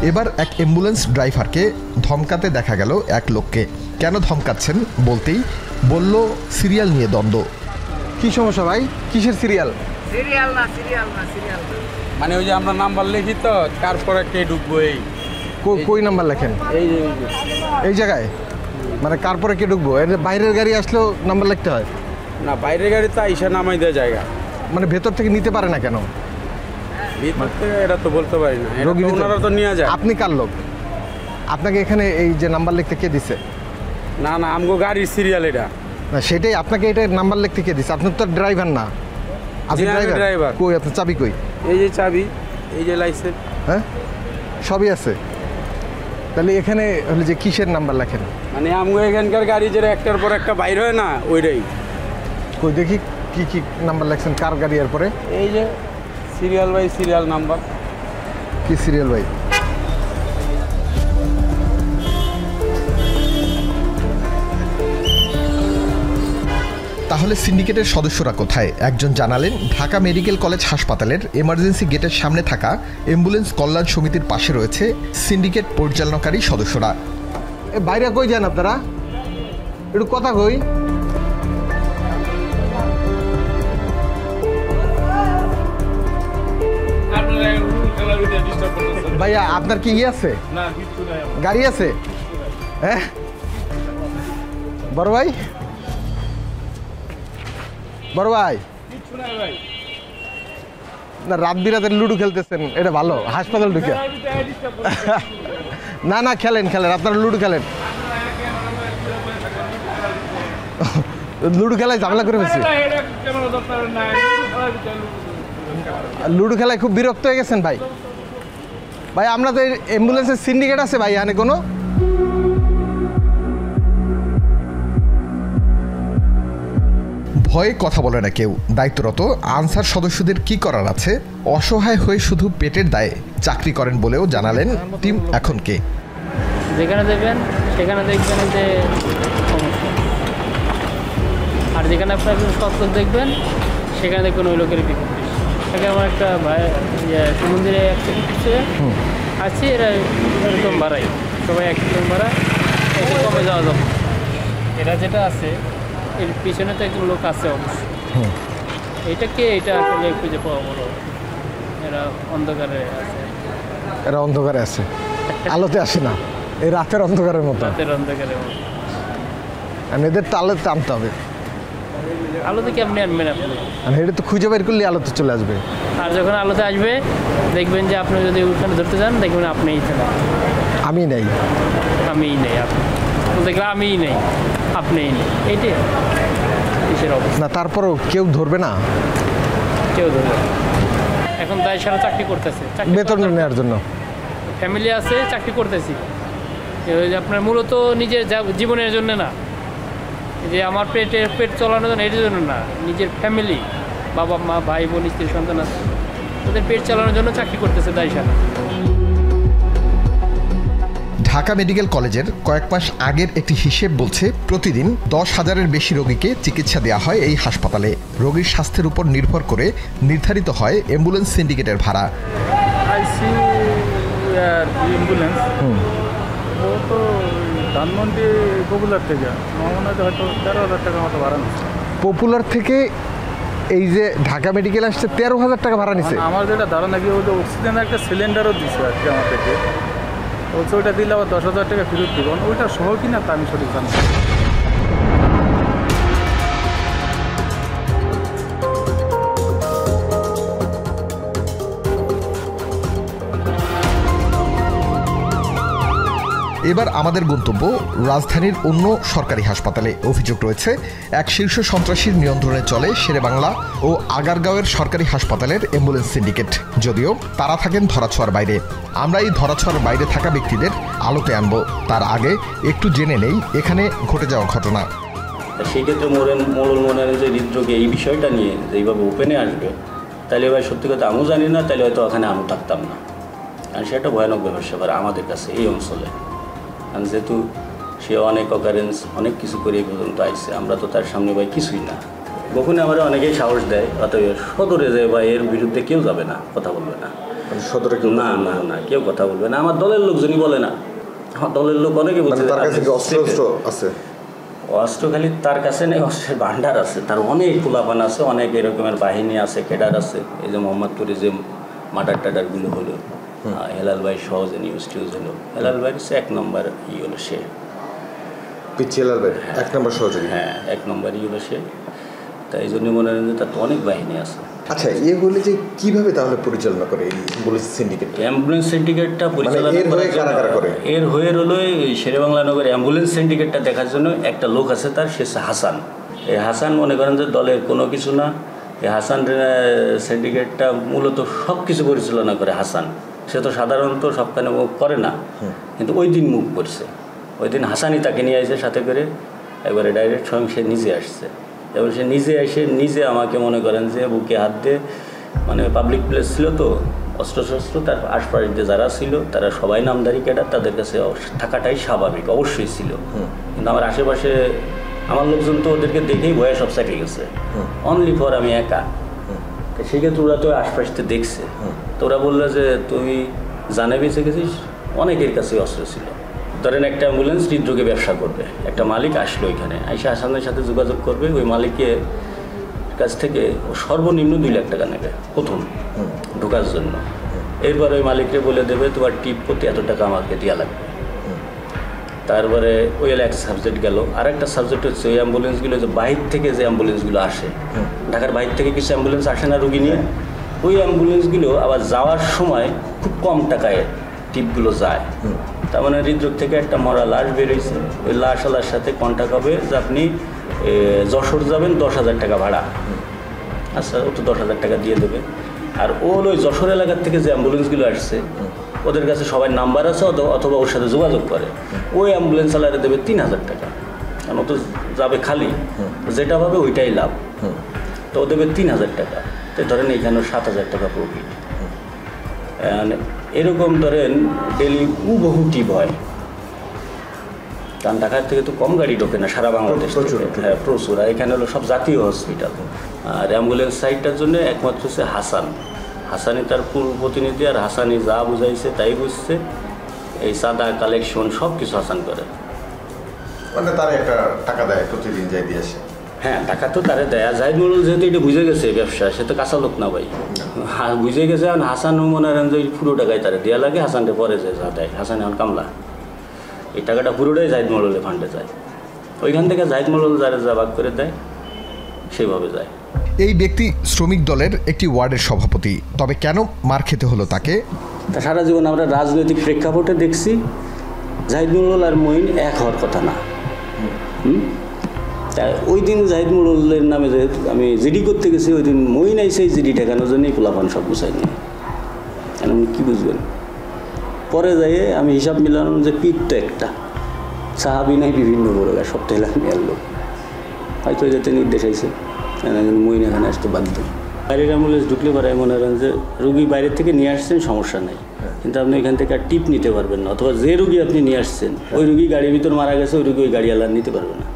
এবার এক অ্যাম্বুলেন্স ড্রাইভারকে ধমকাতে দেখা গেল এক লোককে। কেন ধমকাচ্ছেন বলতেই বলল সিরিয়াল নিয়ে দ্বন্দ্ব। কি সমস্যা ভাই, কিসের সিরিয়াল? সিরিয়াল না, সিরিয়াল না, সিরিয়াল মানে ওই যে আমরা নাম্বার লিখি তো, তারপরে কে ঢুকবো, এই কই নাম্বার লেখেন? এই জায়গায়, মানে কারপরে কে ঢুকবো? এর বাইরের গাড়ি আসলেও নাম্বার লিখতে হয় না? বাইরের গাড়ি তো আইসা নামাই দেওয়া জায়গা, মানে ভেতর থেকে নিতে পারে না কেন? ভিতর থেকে এটা তো বলতে পারি না, ওনারা তো নিয়ে যায়। আপনি কার লোক? আপনাকে এখানে এই যে নাম্বার লিখতে কে দিছে? না না, আমগো গাড়ির সিরিয়াল এটা না, সেটাই আপনাকে এটা নাম্বার লিখতে কে দিছে? আপনি তো ড্রাইভার না। আপনি ড্রাইভার? কই আপনার চাবি কই? এই যে চাবি, এই যে লাইসেন্স, হ্যাঁ সবই আছে। তাহলে এখানে হলে যে কিসের নাম্বার লেখেন? মানে আমগো এখানকার গাড়ি যে একটার পর একটা বাইর হয় না, ওইটাই। কই দেখি কি কি নাম্বার লেখছেন, কার গাড়ি? এর পরে এই যে সিরিয়াল বাই সিরিয়াল নাম্বার। কি সিরিয়াল বাই? তাহলে সিন্ডিকেটের সদস্যরা কোথায়? একজন জানালেন ঢাকা মেডিকেল কলেজ হাসপাতালের এমার্জেন্সি গেটের সামনে থাকা অ্যাম্বুলেন্স কল্যাণ সমিতির পাশে রয়েছে সিন্ডিকেট পরিচালনাকারী সদস্যরা। বাইরে কই যান আপনারা? একটু কথা কই। ভাইয়া আপনার কি আছে? গাড়ি আছে? হ্যাঁ বড় ভাই, বড় ভাই, না রাত বিরাতের লুডো খেলতেছেন, এটা ভালো। হাসপাতাল ঢুকে না না, খেলেন খেলেন, আপনারা লুডো খেলেন। লুডো খেলায় ঝামেলা করে ফেলছি। লুডো খেলায় খুব বিরক্ত হয়ে গেছেন ভাই। ভাই আমরা তো অ্যাম্বুলেন্সের সিন্ডিকেট আছে ভাই, এখানে কোনো ভয়ে কথা বলে না কেউ। দায়িত্বরত আনসার সদস্যদের কি করার আছে? অসহায় হয়ে শুধু পেটের দায়ে চাকরি করেন বলেও জানালেন টিম এখন কে। যেখানে দেবেন সেখানে দেখবেন যে সমস্যা, আর যেখানে আপনার তথ্য দেখবেন সেখানে দেখবেন ওই লোকের বিপদ বেশি। আমার একটা ভাই সমুদ্রে আছি, এরা এরকম বাড়াই, সবাই একদম বাড়া, একটু কমে যাওয়া যাবে। এরা যেটা আছে এর পিছনে তো একজন লোক আছে অবশ্যই। এটা কে? এটা আসলে খুঁজে পাওয়া বড়। এরা অন্ধকারে আছে, এরা অন্ধকারে আছে, আলোতে আসে না, এই রাতের অন্ধকারের মতো। রাতের অন্ধকারের মতো এদের তো আলোতে টানতে হবে। আলোতে কেমনি আনবেন আপনি? এটা তো খুঁজে বের করলে আলোতে চলে আসবে। আর যখন আলোতে আসবে দেখবেন যে আপনি যদি ওখানে ধরতে যান দেখবেন আপনিই থাকেন। আমি নেই, আমিই নেই, আপনি দেখলাম আমিই নেই, আপনিই নেই, এইটাই কিসের অবস্থা। না তারপরও কেউ ধরবে না, কেউ ধরবে না। এখন দায় সারা চাকরি করতেছে, বেতন নেওয়ার জন্য। ফ্যামিলি আছে, চাকরি করতেছি, আপনার মূলত নিজের জীবনের জন্য না, যে আমার পেট চালানোর জন্য, এটার জন্য না, নিজের ফ্যামিলি, বাবা মা ভাই বোন স্ত্রী সন্তান আছে, তাদের পেট চালানোর জন্য চাকরি করতেছে দায় সারা। ঢাকা মেডিকেল কলেজের কয়েক মাস আগের একটি হিসেব বলছে প্রতিদিন 10,000-এর বেশি রোগীকে চিকিৎসা দেওয়া হয় এই হাসপাতালে। রোগীর স্বাস্থ্যের উপর নির্ভর করে নির্ধারিত হয় অ্যাম্বুলেন্স সিন্ডিকেটের ভাড়া। অ্যাম্বুলেন্স वो तो ধানমন্ডি পপুলার থেকে মনে হয় হয়তো 13,000 টাকা মতো ভাড়া নিচ্ছে। পপুলার থেকে এই যে ঢাকা মেডিকেল আসছে 13,000 টাকা ভাড়া নিছে। আমার যেটা ধারণা কি ওই অক্সিজেনের একটা সিলিন্ডারও দিচ্ছে আর কি আমাদেরকে, বলছে ওইটা দিলে আবার 10,000 টাকা ফেরত দিব, ওইটা সহ কিনা তা আমি সঠিক জানি না। এবার আমাদের গন্তব্য রাজধানীর অন্য সরকারি হাসপাতালে। অভিযোগ রয়েছে এক শীর্ষ সন্ত্রাসীর নিয়ন্ত্রণে চলে শেরেবাংলা ও আগারগাঁওয়ের সরকারি হাসপাতালের অ্যাম্বুলেন্স সিন্ডিকেট, যদিও তারা থাকেন ধরাছোঁয়ার বাইরে। আমরা এই ধরাছোঁয়ার বাইরে থাকা ব্যক্তিদের আলোতে আনব। তার আগে একটু জেনে নেই এখানে ঘটে যাওয়া ঘটনা। সেই ক্ষেত্রে মোড়ল মনে হয় যে হৃদরোগে এই বিষয়টা নিয়ে যে এইভাবে ওপেনে আসবে, তাহলে এবার সত্যি কথা আমিও জানি না, তাহলে হয়তো ওখানে আমি থাকতাম না। কারণ সেটা ভয়ানক ব্যাপার স্যাপার আমাদের কাছে এই অঞ্চলে, কারণ যেহেতু সে অনেক অকারেন্স অনেক কিছু করে এই পর্যন্ত আইসে, আমরা তো তার সামনে ভাই কিছুই না। গোপনে আমরা অনেকেই সাহস দেয়, অতএব সদরে যায় বা এর বিরুদ্ধে কেউ যাবে না, কথা বলবে না সদরে, কেউ না না না কেউ কথা বলবে না। আমার দলের লোকজনই বলে না, দলের লোক অনেকে বলছে আছে অস্ত্র খালি তার কাছে নেই, অস্ত্রের ভান্ডার আছে, তার অনেক পোলাপান আছে, অনেক এরকমের বাহিনী আছে, ক্যাডার আছে। এই যে মোহাম্মদপুরে যে মার্ডার টাডারগুলো হলো, হেলাল ভাই সহজে নিউজ টিউজ হলো, হেলাল ভাইয়ের হচ্ছে 1 নম্বর ই হলো সে, হেলাল ভাই 1 নম্বর সহযোগী, হ্যাঁ 1 নম্বরই হলো সে। তাই এই জন্য মনে হয় যে তার তো অনেক বাহিনী আছে। আচ্ছা, এ হলে যে কিভাবে তাহলে পরিচালনা করে এই অ্যাম্বুলেন্স সিন্ডিকেট? অ্যাম্বুলেন্স সিন্ডিকেটটা পরিচালনা করে এর হয়ে হলো শেরেবাংলা নগর অ্যাম্বুলেন্স সিন্ডিকেটটা দেখার জন্য একটা লোক আছে, তার সে হাসান। এই হাসান মনে করেন যে দলের কোনো কিছু না, এই হাসান সিন্ডিকেটটা মূলত সব কিছু পরিচালনা করে হাসান। সে তো সাধারণত সবখানে মুখ করে না, কিন্তু ওই দিন মুখ করছে। ওই দিন হাসানই তাকে নিয়ে আসছে সাথে করে, একবারে ডাইরেক্ট স্বয়ং সে নিজে আসছে। এবং সে নিজে এসে নিজে আমাকে মনে করেন যে বুকে হাত দিয়ে, মানে পাবলিক প্লেস ছিল তো, অস্ত্রশস্ত্র তার আশপাশ দিয়ে যারা ছিল তারা সবাই নামদারি ক্যাডার, তাদের কাছে থাকাটাই স্বাভাবিক অবশ্যই ছিল। কিন্তু আমার আশেপাশে আমার লোকজন তো ওদেরকে দেখেই ভয়ে সব চাপে গেছে, অনলি ফর আমি একা। সেক্ষেত্রে ওরা তো আশপাশতে দেখছে, তো ওরা বললো যে তুই জানে বেঁচে গেছিস, অনেকের কাছে অস্ত্র ছিল। ধরেন একটা অ্যাম্বুলেন্স হৃদরোগে ব্যবসা করবে, একটা মালিক আসলো এখানে, আইসা হাসানের সাথে যোগাযোগ করবে, ওই মালিকের কাছ থেকে সর্বনিম্ন 2 লাখ টাকা নেবে প্রথম ঢোকার জন্য। এরপর ওই মালিককে বলে দেবে তোমার টিপ প্রতি এত টাকা আমাকে দেওয়া লাগবে। তারপরে ওই এক সাবজেক্ট গেল। আর একটা সাবজেক্ট হচ্ছে ওই অ্যাম্বুলেন্সগুলো যে বাইরে থেকে যে অ্যাম্বুলেন্সগুলো আসে, ঢাকার বাইরে থেকে কিছু অ্যাম্বুলেন্স আসে না রুগী নিয়ে, ওই অ্যাম্বুলেন্সগুলো আবার যাওয়ার সময় খুব কম টাকায় টিপগুলো যায়। তার মানে হৃদরোগ থেকে একটা মরা লাশ বেরোইছে, ওই লাশওয়ালার সাথে কন্ট্যাক্ট হবে যে আপনি যশোর যাবেন 10,000 টাকা ভাড়া, আচ্ছা ও তো 10,000 টাকা দিয়ে দেবে। আর ও ওই যশোর এলাকার থেকে যে অ্যাম্বুলেন্সগুলো আসছে ওদের কাছে সবাই নাম্বার আছে, অথবা ওর সাথে যোগাযোগ করে, ওই অ্যাম্বুলেন্স চালারে দেবে 3,000 টাকা, কারণ ও তো যাবে খালি, যেটা পাবে ওইটাই লাভ, তো ও দেবে 3,000 টাকা। তো ধরেন এখানে 7,000 টাকা প্রফিট। এরকম ধরেন ডেলি বহু টিপ হয়, কারণ ঢাকার থেকে তো কম গাড়ি ঢোকে না সারা বাংলাদেশ, হ্যাঁ প্রচুর। আর এখানে হলো সব জাতীয় হসপিটাল। আর অ্যাম্বুলেন্স সাইডটার জন্য একমাত্র হচ্ছে হাসানই তার পূর্ব প্রতিনিধি, আর হাসানই যা বুঝাইছে তাই বুঝছে। এই চাঁদা কালেকশন সব কিছু হাসান করে, মানে তারা একটা টাকা দেয় প্রতিদিন, যাই দিয়ে আসে। হ্যাঁ টাকা তো তারা দেয়। আর জাহিদ মোড়ল যেহেতু এটা বুঝে গেছে ব্যবসা, সে তো কাঁচা লোক না ভাই, বুঝে গেছে। আর হাসান মনে হয় যে পুরো টাকায় তারা দেওয়া লাগে, হাসানটা পরে যে যা দেয়, হাসান এখন কামলা, এই টাকাটা পুরোটাই জাহিদ মোড়লের ফান্ডে যায়। ওইখান থেকে জাহিদ মোড়ল যারা যা ভাগ করে দেয় সেইভাবে যায়। এই ব্যক্তি শ্রমিক দলের একটি ওয়ার্ডের সভাপতি, তবে কেন মার খেতে হলো তাকে? তা সারা জীবন আমরা রাজনৈতিক প্রেক্ষাপটে দেখছি জাহিদ মোড়ল আর মঈন এক হওয়ার কথা না। তা ওই দিন জাহিদ মোড়লের নামে যেহেতু আমি জিডি করতে গেছি, ওই দিন মঈন আইসে এই জিডি ঠেকানোর জন্যই কোলাপান সব গুছাই নিয়ে, আপনি কী বুঝবেন? পরে যাইয়ে আমি হিসাব মিলালাম যে পিঠ তো একটা সাহাবি নাই, বিভিন্ন বড় সব ঠেলা নিয়ে লোক, হয়তো যাতে নির্দেশ আইসে মঈন এখানে আসতে বাধ্য। বাইরের অ্যাম্বুলেন্স ঢুকলে পারে মনে করেন যে রুগী বাইরের থেকে নিয়ে আসছেন সমস্যা নাই, কিন্তু আপনি এখান থেকে আর টিপ নিতে পারবেন না, অথবা যে রুগী আপনি নিয়ে আসছেন ওই রুগী গাড়ির ভিতর মারা গেছে, ওই রুগী ওই গাড়িওয়ালা নিতে পারবে না,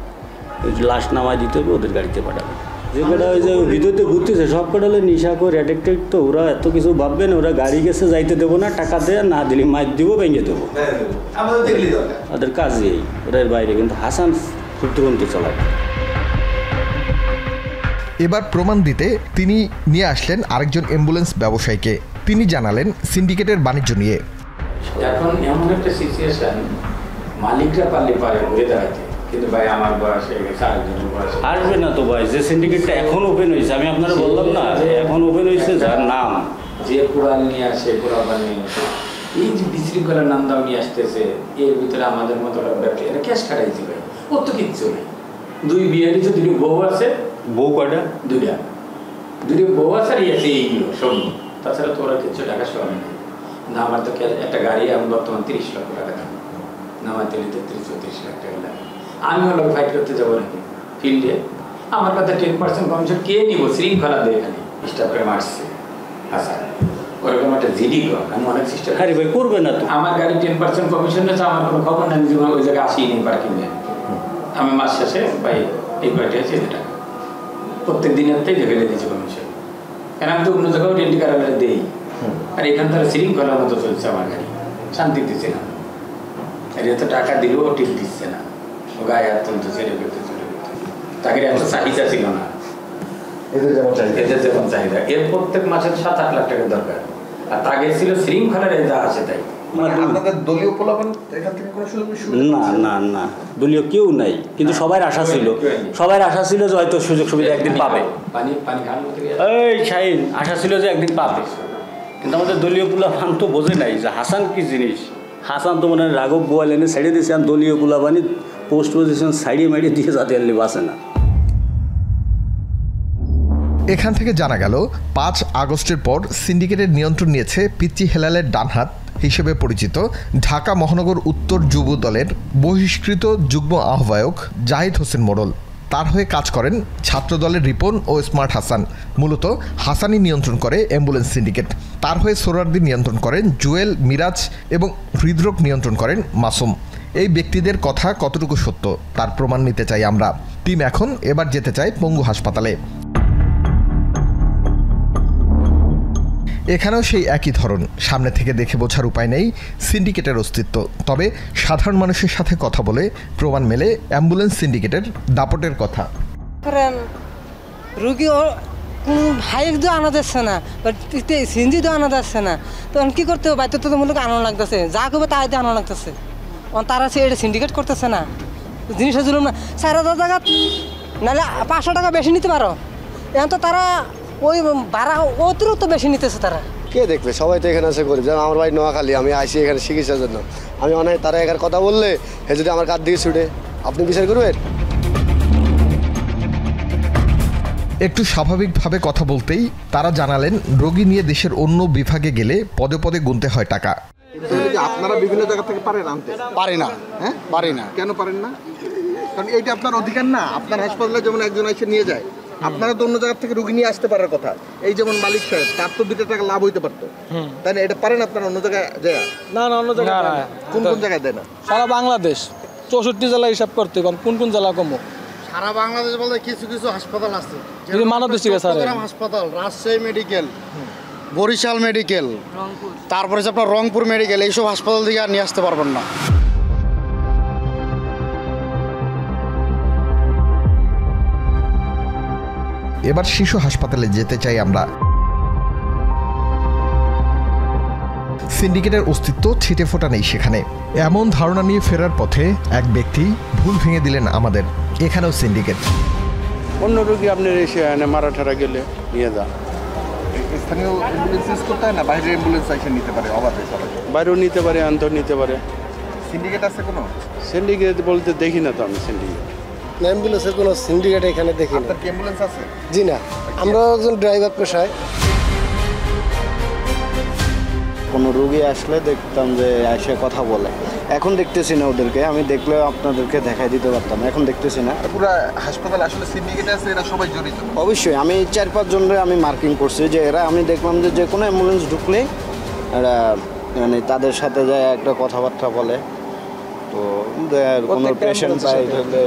ওই লাশ নামায় দিতে হবে, ওদের গাড়িতে পাঠাবে। যে কটা ওই যে ভিডিওতে ঘুরতেছে সব কটা হলে নিশা করে অ্যাডিক্টেড, তো ওরা এত কিছু ভাববে না, ওরা গাড়ি গেছে যাইতে দেবো না, টাকা দেয় না দিলে মাইর দিব, ভেঙে দেবো, ওদের কাজই এই, ওদের বাইরে। কিন্তু হাসান খুব দুরন্ত চালায়। এবার প্রমাণ দিতে তিনি নিয়ে আসলেন আরেকজন অ্যাম্বুলেন্স ব্যবসায়ীকে। তিনি জানালেন সিন্ডিকেটের বাণিজ্য নিয়ে। এখন এমন একটা সিচুয়েশন, মালিকরা পারে ঘুরে দাঁড়াতে, কিন্তু ভাই আমার বয়স হয়ে গেছে, আরেকজনের বয়স আসবে না তো ভাই। যে সিন্ডিকেটটা এখন ওপেন হয়েছে, আমি আপনারা বললাম না, এখন ওপেন হয়েছে, যার নাম যে কোরআন নিয়ে আসে, কোরআন নিয়ে আসে, এই যে বিশৃঙ্খলার নাম দাম নিয়ে আসতেছে, এর ভিতরে আমাদের মতো ব্যবসা এরা ক্যাশ খাটাইছে ভাই, ওর তো কিচ্ছু নেই। 2 বিয়ে দিচ্ছে, 2 বউ আছে, বউ কয়টা? 2 বউ আছে, আর আছে এইগুলো সব, তাছাড়া তো ওরা কিছু টাকা সব নেই না। আমার তো একটা গাড়ি আমি বর্তমান 30 লক্ষ টাকা দাম, নামাতে 33-34 লাখ টাকা লাগে। আমি ওর ফাইট করতে যাবো নাকি ফিল্ডে? আমার কথা 10% কমিশন কে নিব? শৃঙ্খলা দিয়ে এখানে স্টাফে মারছে আচ্ছা, ওরকম একটা জিডি কর, আমি অনেক সিস্টেম আরে ভাই করবে না তো। আমার গাড়ি 10% কমিশন আছে, আমার কোনো খবর নেই, যে ওই জায়গায় আসি নেই পার্কিংয়ে। আমি মাস শেষে ভাই এই কয়টা আছে এই টাকা প্রত্যেক দিনের থেকে ফেলে দিয়েছি কমিশন, কারণ আমি তো অন্য জায়গায় রেন্টি কারাগারে দিই, আর এখান তারা শৃঙ্খলার মতো চলছে আমার গাড়ি, শান্তি দিচ্ছে না। আর এত টাকা দিলেও ঠিক দিচ্ছে না, ও গায়ে হাত তুলতে ছেড়ে করতে চলে করতে, তাকে এত চাহিদা ছিল না, এদের যেমন চাহিদা। এর প্রত্যেক মাসের 7-8 লাখ টাকা দরকার, আর তাকে ছিল শৃঙ্খলার যা আছে তাই। দলীয় পোলাপান এখান থেকে কোনো সুযোগ না না না, দলীয় কেউ নাই, কিন্তু সবার আশা ছিল, যে হয়তো সুযোগ সুবিধা একদিন পাবে। এই শাহিন, আশা ছিল যে একদিন পাবে, কিন্তু আমাদের দলীয় পোলাপান তো বোঝে নাই যে হাসান কি জিনিস। হাসান তো মনে হয় রাঘব গোয়াল এনে ছেড়ে দিয়েছে, আর দলীয় পোলাপানি পোস্ট পজিশন সাইডে মাইডে দিয়ে যাতে আনলে বাসে না। এখান থেকে জানা গেল 5 আগস্টের পর সিন্ডিকেটের নিয়ন্ত্রণ নিয়েছে পিচ্চি হেলালের ডানহাত হিসেবে পরিচিত ঢাকা মহানগর উত্তর যুব দলের বহিষ্কৃত যুগ্ম আহ্বায়ক জাহিদ হোসেন মোড়ল। তার হয়ে কাজ করেন ছাত্রদলের রিপন ও স্মার্ট হাসান। মূলত হাসানই নিয়ন্ত্রণ করে অ্যাম্বুলেন্স সিন্ডিকেট। তার হয়ে সোহরাওয়ার্দী নিয়ন্ত্রণ করেন জুয়েল, মিরাজ এবং হৃদরোগ নিয়ন্ত্রণ করেন মাসুম। এই ব্যক্তিদের কথা কতটুকু সত্য তার প্রমাণ নিতে চাই আমরা। টিম এখন এবার যেতে চায় পঙ্গু হাসপাতালে। এখানেও সেই একই ধরন, সামনে থেকে দেখে বোঝার উপায় নেই সিন্ডিকেটের অস্তিত্ব। তবে সাধারণ মানুষের সাথে কথা বলে প্রমাণ মেলে অ্যাম্বুলেন্স সিন্ডিকেটের দাপটের কথা। রুগী কোনো হাইক তো আনা যাচ্ছে না, সিঞ্জি তো আনা যাচ্ছে না, তখন কী করতে হবে? বাধ্যতামূলক আনানো লাগতেছে, যা করবে তাই দিয়ে আনানো লাগতেছে। তারা সে এটা সিন্ডিকেট করতেছে না, জিনিসটা জুলুম না। 4,000 টাকা নাহলে 500 টাকা বেশি নিতে পারো, এখন তো তারা ওই ভাড়া অতিরিক্ত বেশি নিতেছে। তারা কে দেখবে? সবাই তো এখানে এসে করি, যেমন আমার বাড়ি নোয়াখালী, আমি আসি এখানে চিকিৎসার জন্য। আমি অনেক তারা এখানে কথা বললে হে যদি আমার কাছ দিয়ে ছুটে, আপনি বিচার করবেন? একটু স্বাভাবিকভাবে কথা বলতেই তারা জানালেন রোগী নিয়ে দেশের অন্য বিভাগে গেলে পদে পদে গুনতে হয় টাকা। আপনারা বিভিন্ন জায়গা থেকে পারেন আনতে? পারি না। হ্যাঁ, পারি না। কেন পারেন না? কারণ এইটা আপনার অধিকার না। আপনার হাসপাতালে যেমন একজন এসে নিয়ে যায়, আপনারা তো অন্য জায়গা থেকে রোগী নিয়ে আসতে পারার কথা। এই যেমন মালিক সাহেব, তার তো 2 টাকা লাভ হইতে পারতো, তাই না? এটা পারেন আপনারা অন্য জায়গায় যায়? না না, অন্য জায়গায় না। কোন কোন জায়গায় দেয় না? সারা বাংলাদেশ 64 জেলা হিসাব করতে, কোন কোন জেলা কমো? সারা বাংলাদেশ বলতে কিছু কিছু হাসপাতাল আছে, চট্টগ্রাম হাসপাতাল, রাজশাহী মেডিকেল, বরিশাল মেডিকেল, তারপরে আপনার রংপুর মেডিকেল, এইসব হাসপাতাল থেকে আর নিয়ে আসতে পারবেন না। এবার শিশু হাসপাতালে যেতে চাই আমরা। সিন্ডিকেটের অস্তিত্ব ছিটে ফোটা নেই সেখানে। এমন ধারণা নিয়ে ফেরার পথে এক ব্যক্তি ভুল ভেঙে দিলেন আমাদের। এখানেও সিন্ডিকেট। অন্য রোগী আপনি এসে মারা ঠারা গেলে নিয়ে যান। স্থানীয় অ্যাম্বুলেন্স ইউজ করতে হয় না? বাইরের অ্যাম্বুলেন্স এসে নিতে পারে অবাধে? বাইরেও নিতে পারে, আন্তর নিতে পারে। সিন্ডিকেট আছে কোনো? সিন্ডিকেট বলতে দেখি না তো আমি সিন্ডিকেট। অ্যাম্বুলেন্সের কোনো সিন্ডিকেট এখানে দেখি না। আপনার কি অ্যাম্বুলেন্স আছে? জি না, আমরা একজন ড্রাইভার পেশায়। কোনো রোগী আসলে দেখতাম যে এসে কথা বলে, এখন দেখতেছি না ওদেরকে। আমি দেখলে আপনাদেরকে দেখাই দিতে পারতাম, এখন দেখতেছি না। পুরো হাসপাতাল আসলে সিন্ডিকেট আছে, এরা সবাই জড়িত? অবশ্যই। আমি 4-5 জনের আমি মার্কিং করছি যে এরা, আমি দেখলাম যে কোনো অ্যাম্বুলেন্স ঢুকলে এরা মানে তাদের সাথে যায় একটা কথাবার্তা বলে। তো কোনো পেশেন্ট পাই হলে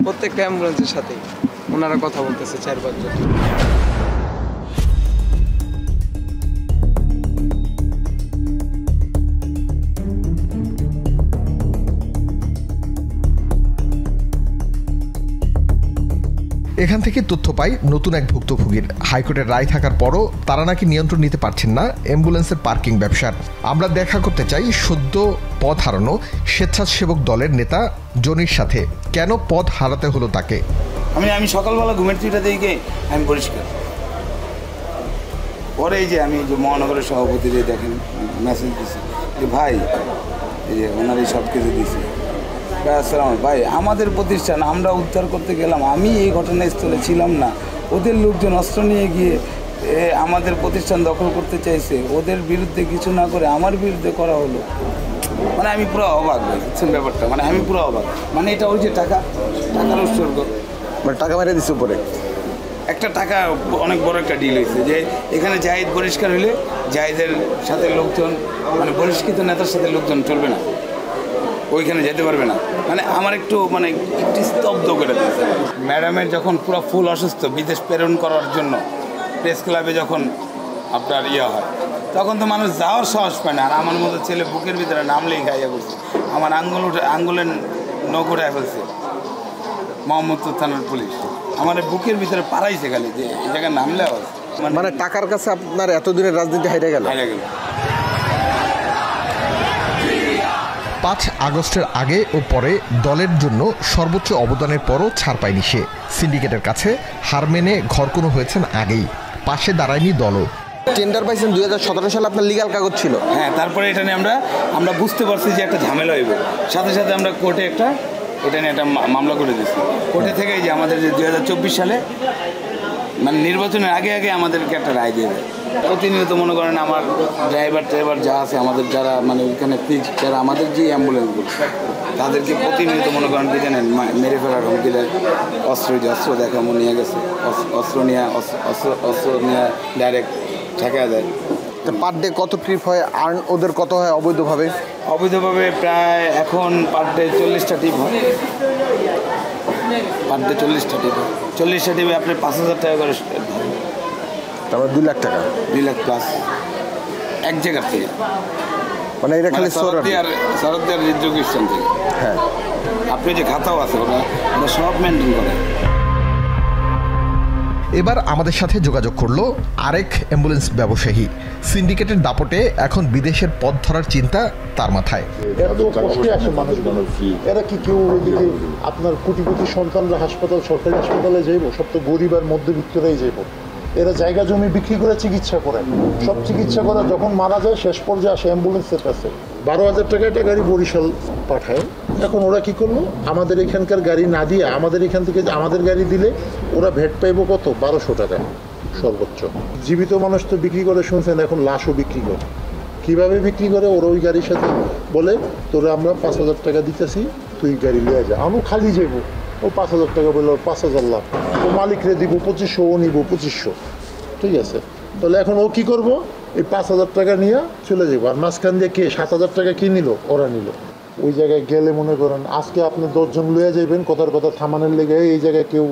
প্রত্যেকটা অ্যাম্বুলেন্সের সাথেই ওনারা কথা বলতেছে 4-5 জন। এখান থেকে তথ্য পাই নতুন এক ভুক্তভোগীর। হাইকোর্টের রায় থাকার পরও তারা নাকি নিয়ন্ত্রণ নিতে পারছেন না অ্যাম্বুলেন্সের পার্কিং ব্যবসার। আমরা দেখা করতে চাই সদ্য পদ হারানো স্বেচ্ছাসেবক দলের নেতা জনির সাথে। কেন পদ হারাতে হলো তাকে? আমি সকালবেলা ঘুমের চিটা দিকে আমি পরিষ্কার, পরে এই যে আমি যে মহানগরের সভাপতি যে দেখেন মেসেজ দিচ্ছি যে ভাই এই যে ওনার এই সব কিছু দিয়েছে, আসসালাম ভাই আমাদের প্রতিষ্ঠান আমরা উদ্ধার করতে গেলাম, আমি এই ঘটনাস্থলে ছিলাম না, ওদের লোকজন অস্ত্র নিয়ে গিয়ে আমাদের প্রতিষ্ঠান দখল করতে চাইছে, ওদের বিরুদ্ধে কিছু না করে আমার বিরুদ্ধে করা হলো। মানে আমি পুরো অবাক ভাই, বুঝছেন ব্যাপারটা, মানে আমি পুরো অবাক। মানে এটা ওই যে টাকার উৎসর্গ, মানে টাকা মেরে দিচ্ছে উপরে একটা টাকা, অনেক বড় একটা ডিল হয়েছে যে এখানে জাহিদ বহিষ্কার হলে জাহিদের সাথে লোকজন, মানে বহিষ্কৃত নেতার সাথে লোকজন চলবে না, ওইখানে যেতে পারবে না। মানে আমার একটু স্তব্ধ করে দিয়েছে। ম্যাডামের যখন পুরো ফুল অসুস্থ, বিদেশ প্রেরণ করার জন্য প্রেস ক্লাবে যখন আপনার হয়, তখন তো মানুষ যাওয়ার সাহস পায় না। আর আমার মতো ছেলে বুকের ভিতরে নামলেই খাইয়া করছে, আমার আঙ্গুলের নখ উঠায় ফেলছে মোহাম্মদপুর থানার পুলিশ, আমার বুকের ভিতরে পাড়াইছে খালি যে এই জায়গায় নামলে আবার মানে টাকার কাছে আপনার এতদিনের রাজনীতি হারিয়ে গেল। 5 আগস্টের আগে ও পরে দলের জন্য সর্বোচ্চ অবদানের পরও ছাড় পায়নি সে। সিন্ডিকেটের কাছে হার মেনে ঘরকুনো হয়েছেন আগেই, পাশে দাঁড়ায়নি দলও। টেন্ডার পাইছেন 2017 সালে, আপনার লিগাল কাগজ ছিল। হ্যাঁ, তারপরে এটা নিয়ে আমরা বুঝতে পারছি যে একটা ঝামেলা হইবে, সাথে সাথে আমরা কোর্টে এটা নিয়ে একটা মামলা করে দিচ্ছি। কোর্টে থেকে যে আমাদের যে 2024 সালে মানে নির্বাচনের আগে আমাদেরকে একটা রায় দিয়ে দেয়। প্রতিনিয়ত মনে করেন আমার ড্রাইভার যা আছে, আমাদের যারা মানে ওইখানে ফিক্সড যারা আমাদের যে অ্যাম্বুলেন্সগুলো, তাদেরকে প্রতিনিয়ত মনে করেন কি জানেন মেরে ফেলার হুমকি দেয়। অস্ত্র দেখামো নিয়ে গেছে, অস্ত্র নিয়ে ডাইরেক্ট ঠেকা দেয়। তো পার ডে কত ট্রিপ হয়, আর ওদের কত হয় অবৈধভাবে? প্রায় এখন পার ডে 40টা ট্রিপ হয়। পার ডে 40টা ট্রিপে আপনি 5,000 টাকা করে, তারপর 2 লাখ টাকা, 2 লাখ প্লাস এক জায়গার থেকে। মানে এটা খালি সরকার রেজিস্ট্রেশন থেকে। হ্যাঁ, আপনি যে খাতাও আছে ওটা সব মেনটেন করে। এবার আমাদের সাথে যোগাযোগ করলো আরেক অ্যাম্বুলেন্স ব্যবসায়ী। সিন্ডিকেটের দাপটে এখন বিদেশের পথ ধরার চিন্তা তার মাথায়। এরা কি কেউ ওইদিকে আপনার কোটি কোটি সন্তানরা সরকারি হাসপাতালে যাইব? সব তো গরিব আর মধ্যবিত্তরাই যাইব। এরা জায়গা জমি বিক্রি করে চিকিৎসা করে, সব চিকিৎসা করে যখন মারা যায় শেষ পর্যায়ে আসে অ্যাম্বুলেন্সের কাছে। 12,000 টাকা একটা গাড়ি বরিশাল পাঠায়। এখন ওরা কি করলো, আমাদের এখানকার গাড়ি না দিয়ে আমাদের এখান থেকে আমাদের গাড়ি দিলে ওরা ভ্যাট পাইব কত, 1200 টাকা সর্বোচ্চ। জীবিত মানুষ তো বিক্রি করে শুনছেন, এখন লাশও বিক্রি করে। কীভাবে বিক্রি করে, ওরা ওই গাড়ির সাথে বলে তোরা আমরা 5,000 টাকা দিতেছি, তুই গাড়ি লিয়ে যা, আমি খালি যাইব। ও 5,000 টাকা বললো, 5,000 লাখ, ও মালিকরে দিব 2500, ও নিব 2500। ঠিক আছে, তাহলে এখন ও কি করবো, এই 5,000 টাকা নিয়ে চলে যাবো। আর মাঝখান দিয়ে কে 7,000 টাকা কি নিল, ওরা নিল। ওই জায়গায় গেলে মনে করেন আজকে আপনি 10 জন লইয়া যাবেন, কথার কথা থামানোর লেগে এই জায়গায় কেউ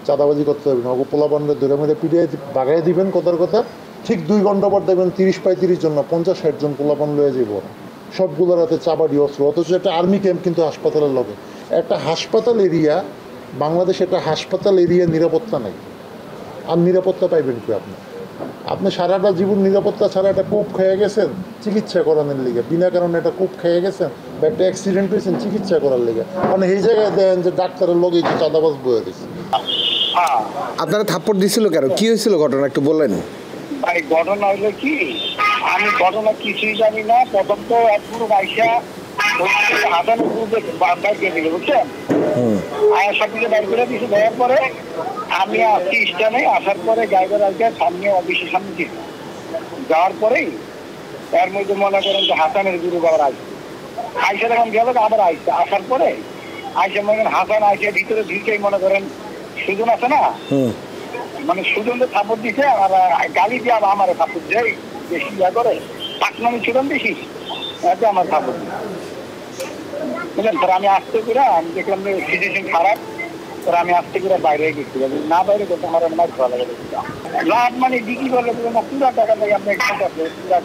চাঁদাবাজি করতে হবে না। পোলাপানরা ধরে মেরে পিটিয়ে বাগাই দিবেন, কথার কথা ঠিক 2 ঘন্টা পর দেখবেন 30-35 জন না 50-60 জন পোলাপান লইয়া যাইব। সবগুলোর হাতে চাবাড়ি অস্ত্র, অথচ একটা আর্মি ক্যাম্প কিন্তু হাসপাতালের লগে। একটা হাসপাতাল এরিয়া, বাংলাদেশে একটা হাসপাতাল এরিয়া নিরাপত্তা নাই। আর নিরাপত্তা পাইবেন কি আপনি সারাটা জীবন নিরাপত্তা ছাড়া একটা কূপ খেয়ে গেছেন চিকিৎসা করানোর লেগে, বিনা কারণে একটা কূপ খেয়ে গেছেন বা একটা অ্যাক্সিডেন্ট হয়েছেন চিকিৎসা করার লেগে, মানে এই জায়গায় দেখেন যে ডাক্তারের লগে একটু চাঁদাবাজ বয়ে দিচ্ছে। আপনারা থাপ্পড় দিছিল কেন, কি হয়েছিল ঘটনা একটু বললেন? ভাই ঘটনা হইলো কি, আমি ঘটনা কিছুই জানি না। প্রথম তো এক পুরো বাইশা হাসানের গ্রুপে বাইকে দিল, বুঝছেন, সব কিছু বাইর করে দিয়েছে। দেওয়ার পরে আমি আসছি স্ট্যান্ডে, আসার পরে ড্রাইভার আজকে সামনে অফিসের সামনে ছিল। যাওয়ার পরেই এর মধ্যে মনে করেন যে হাসানের গ্রুপ আবার আসবে, আইসা যখন গেল আবার আইসা, আসার পরে আইসা মনে করেন হাসান আইসা ভিতরে ঢুকেই মনে করেন সুজন আছে না, মানে সুজনকে থাপড় দিছে আর গালি দিয়ে আবার আমার থাপড় দেয় বেশি ইয়া করে, পাকনামি সুজন বেশি আমার থাপড় বুঝলেন। স্যার আমি আসতে করে আমি দেখলাম যে সিচুয়েশন খারাপ, পরে আমি আস্তে করে বাইরে গেছি, না বাইরে করতে আমার মাছ ভালো লাগে লাভ মানে বিক্রি করলে পুরা টাকা নেই আপনি পুরা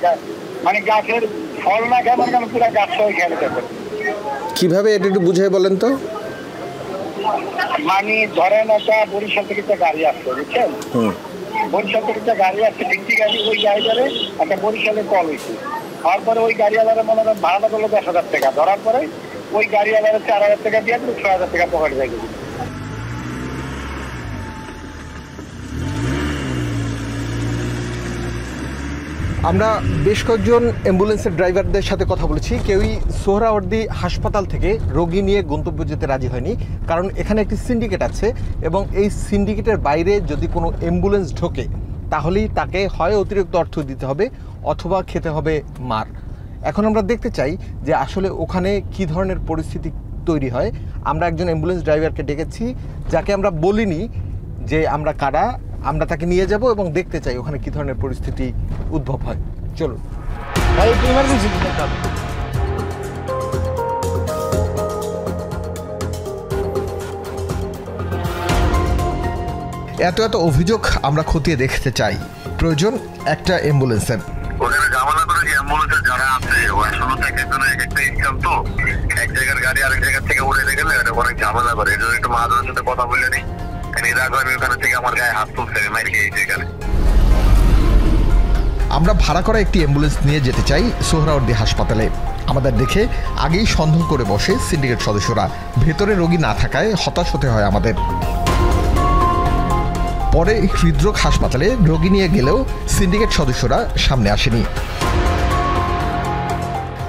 মানে গাছের ফল না খাবেন কেন পুরা গাছ সবাই খেয়াল করবেন। কিভাবে এটা একটু বুঝাই বলেন তো। মানে ধরেন একটা বরিশাল থেকে একটা গাড়ি আসছে বুঝছেন, বরিশাল থেকে একটা গাড়ি আসছে ভিত্তি গাড়ি, ওই গাড়িটারে একটা বরিশালে কল হয়েছে, হওয়ার পরে ওই গাড়িওয়ালারা মনে করেন ভাড়া করলো 10,000 টাকা, ধরার পরে ওই গাড়িওয়ালারা 4,000 টাকা দিয়ে 6,000 টাকা পকেটে যায়। আমরা বেশ কয়েকজন অ্যাম্বুলেন্সের ড্রাইভারদের সাথে কথা বলেছি, কেউই সোহরাওয়ার্দী হাসপাতাল থেকে রোগী নিয়ে গন্তব্য যেতে রাজি হয়নি, কারণ এখানে একটি সিন্ডিকেট আছে এবং এই সিন্ডিকেটের বাইরে যদি কোনো অ্যাম্বুলেন্স ঢোকে তাহলেই তাকে হয় অতিরিক্ত অর্থ দিতে হবে অথবা খেতে হবে মার। এখন আমরা দেখতে চাই যে আসলে ওখানে কি ধরনের পরিস্থিতি তৈরি হয়। আমরা একজন অ্যাম্বুলেন্স ড্রাইভারকে ডেকেছি, যাকে আমরা বলিনি যে আমরা কারা, আমরা তাকে নিয়ে যাব এবং দেখতে চাই ওখানে কি ধরনের পরিস্থিতি উদ্ভব হয়। চলুন। এত এত অভিযোগ আমরা খতিয়ে দেখতে চাই, প্রয়োজন একটা অ্যাম্বুলেন্সের। ওখানে ঝামেলা করে যে অ্যাম্বুলেন্সের যারা আছে আসলে এক একজনের এক একটা ইনকাম, তো এক জায়গার গাড়ি আরেক জায়গা থেকে উড়ে গেলে অনেক ঝামেলা করে। এই জন্য একটু মাহাজনের সাথে কথা বলে নিই, আমি ওখানে থেকে আমার গায়ে হাত তুলছে মাইর খেয়েছি এখানে। আমরা ভাড়া করা একটি অ্যাম্বুলেন্স নিয়ে যেতে চাই সোহরাওয়ার্দী হাসপাতালে। আমাদের দেখে আগেই সন্দেহ করে বসে সিন্ডিকেট সদস্যরা, ভেতরে রোগী না থাকায় হতাশ হতে হয় আমাদের। পরে হৃদরোগ হাসপাতালে রোগী নিয়ে গেলেও সিন্ডিকেট সদস্যরা সামনে আসেনি।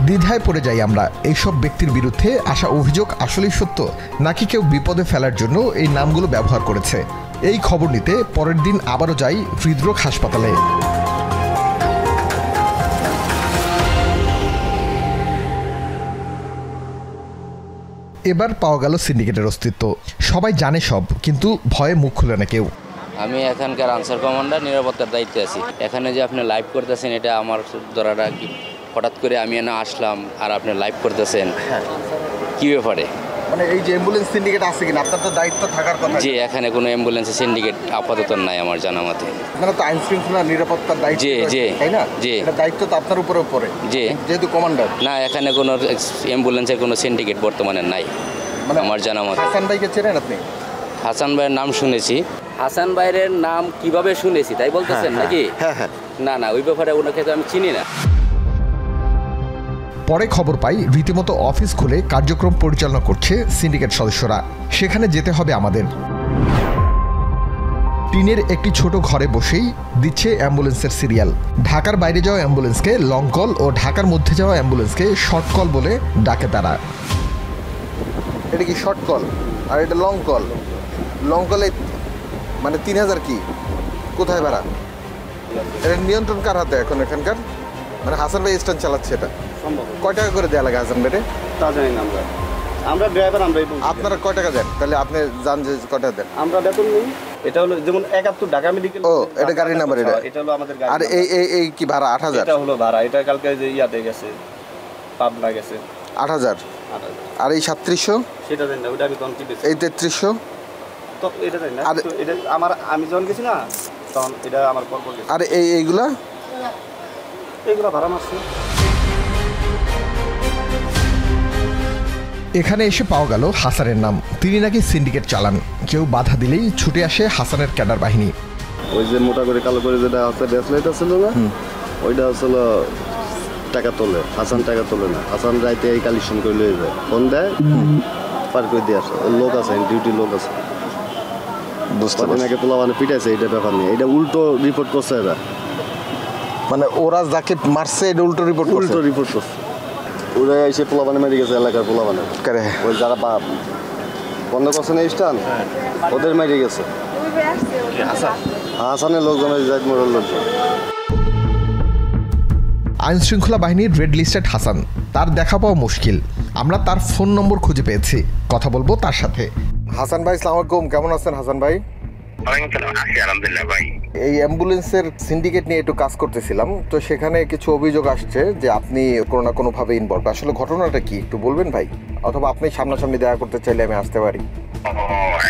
দ্বিধায় পড়ে যাই আমরা, এইসব ব্যক্তির বিরুদ্ধে আসা অভিযোগ আসলেই সত্য নাকি কেউ বিপদে ফেলার জন্য এই নামগুলো ব্যবহার করেছে। এই খবর নিতে পরের দিন আবারও যাই হৃদরোগ হাসপাতালে। এবার পাওয়া গেল সিন্ডিকেটের অস্তিত্ব। সবাই জানে সব, কিন্তু ভয়ে মুখ খুলে না কেউ। আমি এখানকার আনসার কমান্ডার, নিরাপত্তার দায়িত্বে আছি। এখানে যে আপনি লাইভ করতেছেন এটা আমার দ্বারা কি হঠাৎ করে আমি এনে আসলাম আর আপনি লাইভ করতেছেন, কি ব্যাপারে? মানে এই যে অ্যাম্বুলেন্স সিন্ডিকেট আছে কিনা আপনার তো দায়িত্ব থাকার কথা। জি, এখানে কোনো অ্যাম্বুলেন্সের সিন্ডিকেট আপাতত নাই আমার জানা মতে। আপনারা তো আইন শৃঙ্খলা নিরাপত্তার দায়িত্ব, জি জি, তাই না? জি, এটা দায়িত্ব তো আপনার উপরে পড়ে। জি, যেহেতু কমান্ডার। না, এখানে কোনো অ্যাম্বুলেন্সের কোনো সিন্ডিকেট বর্তমানে নাই আমার জানা মতে। হাসান ভাইকে চেনেন আপনি? হাসান ভাইয়ের নাম শুনেছি। হাসান ভাইয়ের নাম কিভাবে শুনেছি তাই বলতেছেন নাকি? হ্যাঁ হ্যাঁ। না না, ওই ব্যাপারে ওনাকে তো আমি চিনি না। পরে খবর পাই রীতিমতো অফিস খুলে কার্যক্রম পরিচালনা করছে সিন্ডিকেট সদস্যরা। সেখানে যেতে হবে আমাদের। টিনের একটি ছোট ঘরে বসেই দিচ্ছে অ্যাম্বুলেন্সের সিরিয়াল। ঢাকার বাইরে যাওয়া অ্যাম্বুলেন্সকে লং কল ও ঢাকার মধ্যে যাওয়া অ্যাম্বুলেন্সকে শর্ট কল বলে ডাকে তারা। এটা কি শর্ট কল আর এটা লং কল? লং কলে মানে 3000 কি কোথায় ভাড়া? এটা নিয়ন্ত্রণ কার হাতে এখন এখানকার? মানে হাসান ভাই স্ট্যান্ড চালাচ্ছে এটা। কয় টাকা করে দেওয়া লাগে হাসান ভাইরে? তা জানি না আমরা ড্রাইভার আমরাই। আপনারা কয় টাকা দেন? তাহলে আপনি জান যে কয় টাকা দেন? আমরা বেতন নিই। এটা হলো যেমন 71 ঢাকা মেডিকেল। ও, এটা গাড়ি নাম্বার। এটা হলো আমাদের গাড়ি। আর এই কি ভাড়া 8000? এটা হলো ভাড়া। এটা কালকে যে ইয়াতে গেছে, পাবনা গেছে 8000। আর এই 3700 সেটা দেন না, ওটা আমি তখন কি দিছি। এই 3300 তো এটা দেন না। তো এটা আমি যখন গেছি না তখন এটা আমার পর গেছে। আর এইগুলা ভাড়া মারছে। এখানে এসে পাওয়া গেল হাসানের নাম। তিনি নাকি সিন্ডিকেট চালান। কেউ বাধা দিলেই ছুটে আসে হাসানের ক্যাডার বাহিনী। ওই যে মোটা করে কালো করে যেটা আছে ডেসলাইট ছিল না, ওইটা আসলে টাকা তোলে। হাসান টাকা তোলে না, হাসান রাইতে এই কালেকশন করে লয়ে যায়, ফোন দেয়, পার করে দিয়ে আসে। লোক আছে, ডিউটি লোক আছে। নাকি পোলা মানে পিটাইছে, এটা ব্যাপার নেই। এটা উল্টো রিপোর্ট করছে এরা। মানে ওরা যাকে মারছে এটা উল্টো রিপোর্ট করছে। ওরা এসে পোলা বানে মেরে গেছে, এলাকার পোলা বানে। ওই যারা বন্ধ করছে না স্টান, ওদের মেরে গেছে। হাসানের লোকজন, জায়দমোড়ের লোকজন। আইন শৃঙ্খলা বাহিনীর রেড লিস্টেড হাসান, তার দেখা পাওয়া মুশকিল। আমরা তার ফোন নম্বর খুঁজে পেয়েছি, কথা বলবো তার সাথে। হাসান ভাই, আসসালামু আলাইকুম। কেমন আছেন হাসান ভাই? আলহামদুলিল্লাহ ভাই। এই অ্যাম্বুলেন্সের সিন্ডিকেট নিয়ে একটু কাজ করতেছিলাম, তো সেখানে কিছু অভিযোগ আসছে যে আপনি কোনো না কোনোভাবে ইনভলভ। আসলে ঘটনাটা কি একটু বলবেন ভাই? অথবা আপনি সামনাসামনি দেখা করতে চাইলে আমি আসতে পারি।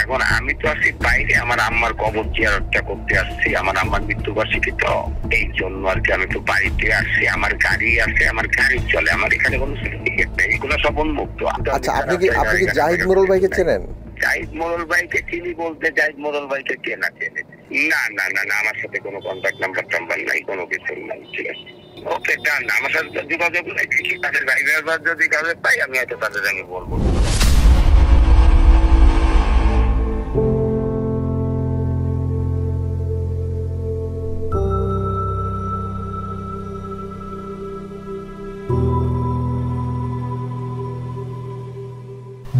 এখন আমি তো আছি বাইরে, আমার আম্মার কবর জিয়ারতটা করতে আসছি, আমার আম্মার মৃত্যুবার্ষিকী তো, এই জন্য আর কি আমি তো বাড়িতে আসছি। আমার গাড়ি আছে, আমার গাড়ি চলে, আমার এখানে কোনো সার্টিফিকেট নেই, এগুলো সব উন্মুক্ত। আচ্ছা, আপনি কি জাহিদ মোড়ল ভাইকে চেনেন? জাহিদ মোড়ল ভাইকে চিনি বলতে জাহিদ মোড়ল ভাইকে কে না চেনে? না না না না, আমার সাথে কোনো কন্ট্যাক্ট নাম্বার টাম্বার নাই, কোনো কিছু নাই। ঠিক আছে, ওকে ডান। আমার সাথে যোগাযোগ নাই, তাদের ড্রাইভার যদি কাজে পাই আমি হয়তো তাদের আমি বলবো।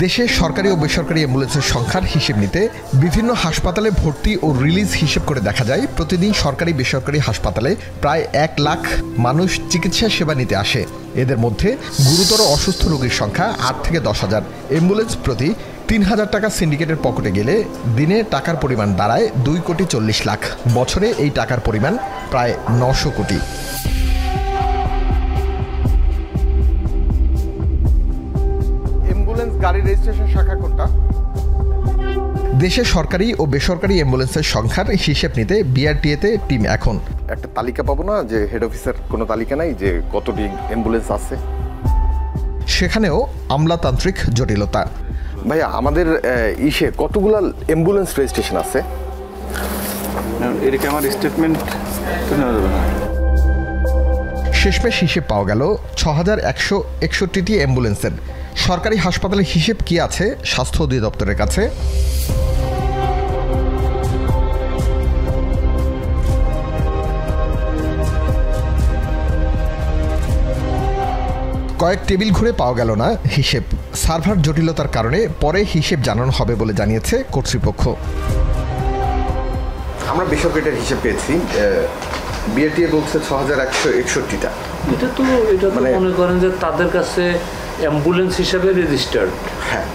দেশে সরকারি ও বেসরকারি অ্যাম্বুলেন্সের সংখ্যার হিসেব নিতে বিভিন্ন হাসপাতালে ভর্তি ও রিলিজ হিসেব করে দেখা যায় প্রতিদিন সরকারি বেসরকারি হাসপাতালে প্রায় 1 লাখ মানুষ চিকিৎসা সেবা নিতে আসে। এদের মধ্যে গুরুতর অসুস্থ রোগীর সংখ্যা 8 থেকে 10,000। অ্যাম্বুলেন্স প্রতি 3,000 টাকা সিন্ডিকেটের পকেটে গেলে দিনে টাকার পরিমাণ দাঁড়ায় 2,40 লাখ। বছরে এই টাকার পরিমাণ প্রায় 900 কোটি। গাড়ির রেজিস্ট্রেশন শাখা কোনটা? দেশে সরকারি ও বেসরকারি অ্যাম্বুলেন্সের সংখ্যার হিসেব নিতে বিআরটিএতে টিম এখন একটা তালিকা পাবো না, যে হেড অফিসের কোনো তালিকা নাই যে কতটি অ্যাম্বুলেন্স আছে, সেখানেও আমলাতান্ত্রিক জটিলতা। ভাইয়া, আমাদের ইসে কতগুলো অ্যাম্বুলেন্স রেজিস্ট্রেশন আছে? এদিকে আমার স্টেটমেন্ট নেওয়া যাবে না। শেষমেশ হিসেব পাওয়া গেল 6,161টি অ্যাম্বুলেন্সের। সরকারি হাসপাতালের হিসেব কি আছে স্বাস্থ্য অধিদপ্তরের কাছে? কয়েক টেবিল ঘুরে পাওয়া গেল না হিসেব। সার্ভার জটিলতার কারণে পরে হিসেব জানানো হবে বলে জানিয়েছে কর্তৃপক্ষ। আমরা বেসরকারিটার হিসেব পেয়েছি, বিআরটিএ বলছে 6,161টা। এটা তো মনে করেন যে তাদের কাছে অ্যাম্বুলেন্স হিসাবে রেজিস্টার্ড। হ্যাঁ,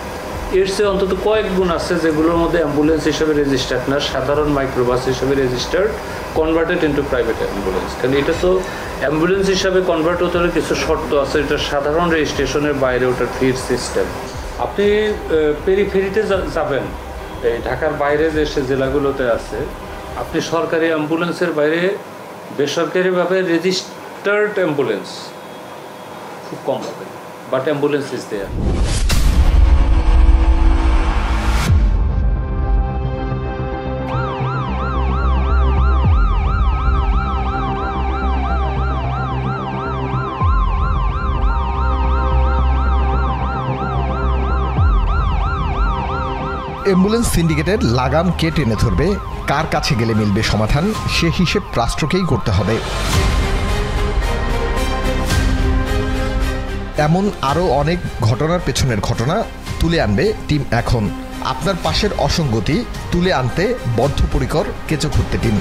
এর চেয়ে অন্তত কয়েক গুণ আছে যেগুলোর মধ্যে অ্যাম্বুলেন্স হিসাবে রেজিস্টার্ড না, সাধারণ মাইক্রোবাস হিসাবে registered, converted into private ambulance. কারণ এটা তো অ্যাম্বুলেন্স হিসাবে কনভার্ট হতে হলে কিছু শর্ত আছে, এটা সাধারণ রেজিস্ট্রেশনের বাইরে, ওটার ফির সিস্টেম। আপনি পেরিফেরিতে যাবেন, এই ঢাকার বাইরে যে জেলাগুলোতে আছে, আপনি সরকারি অ্যাম্বুলেন্সের বাইরে বেসরকারিভাবে রেজিস্টার্ড অ্যাম্বুলেন্স খুব কম হবে, but ambulance is there. Ambulance সিন্ডিকেটের লাগাম কে টেনে ধরবে, কার কাছে গেলে মিলবে সমাধান, সে হিসেব রাষ্ট্রকেই করতে হবে। এমন আরও অনেক ঘটনার পেছনের ঘটনা তুলে আনবে টিম এখন। আপনার পাশের অসঙ্গতি তুলে আনতে বদ্ধপরিকর কেঁচো খুঁড়তে টিম।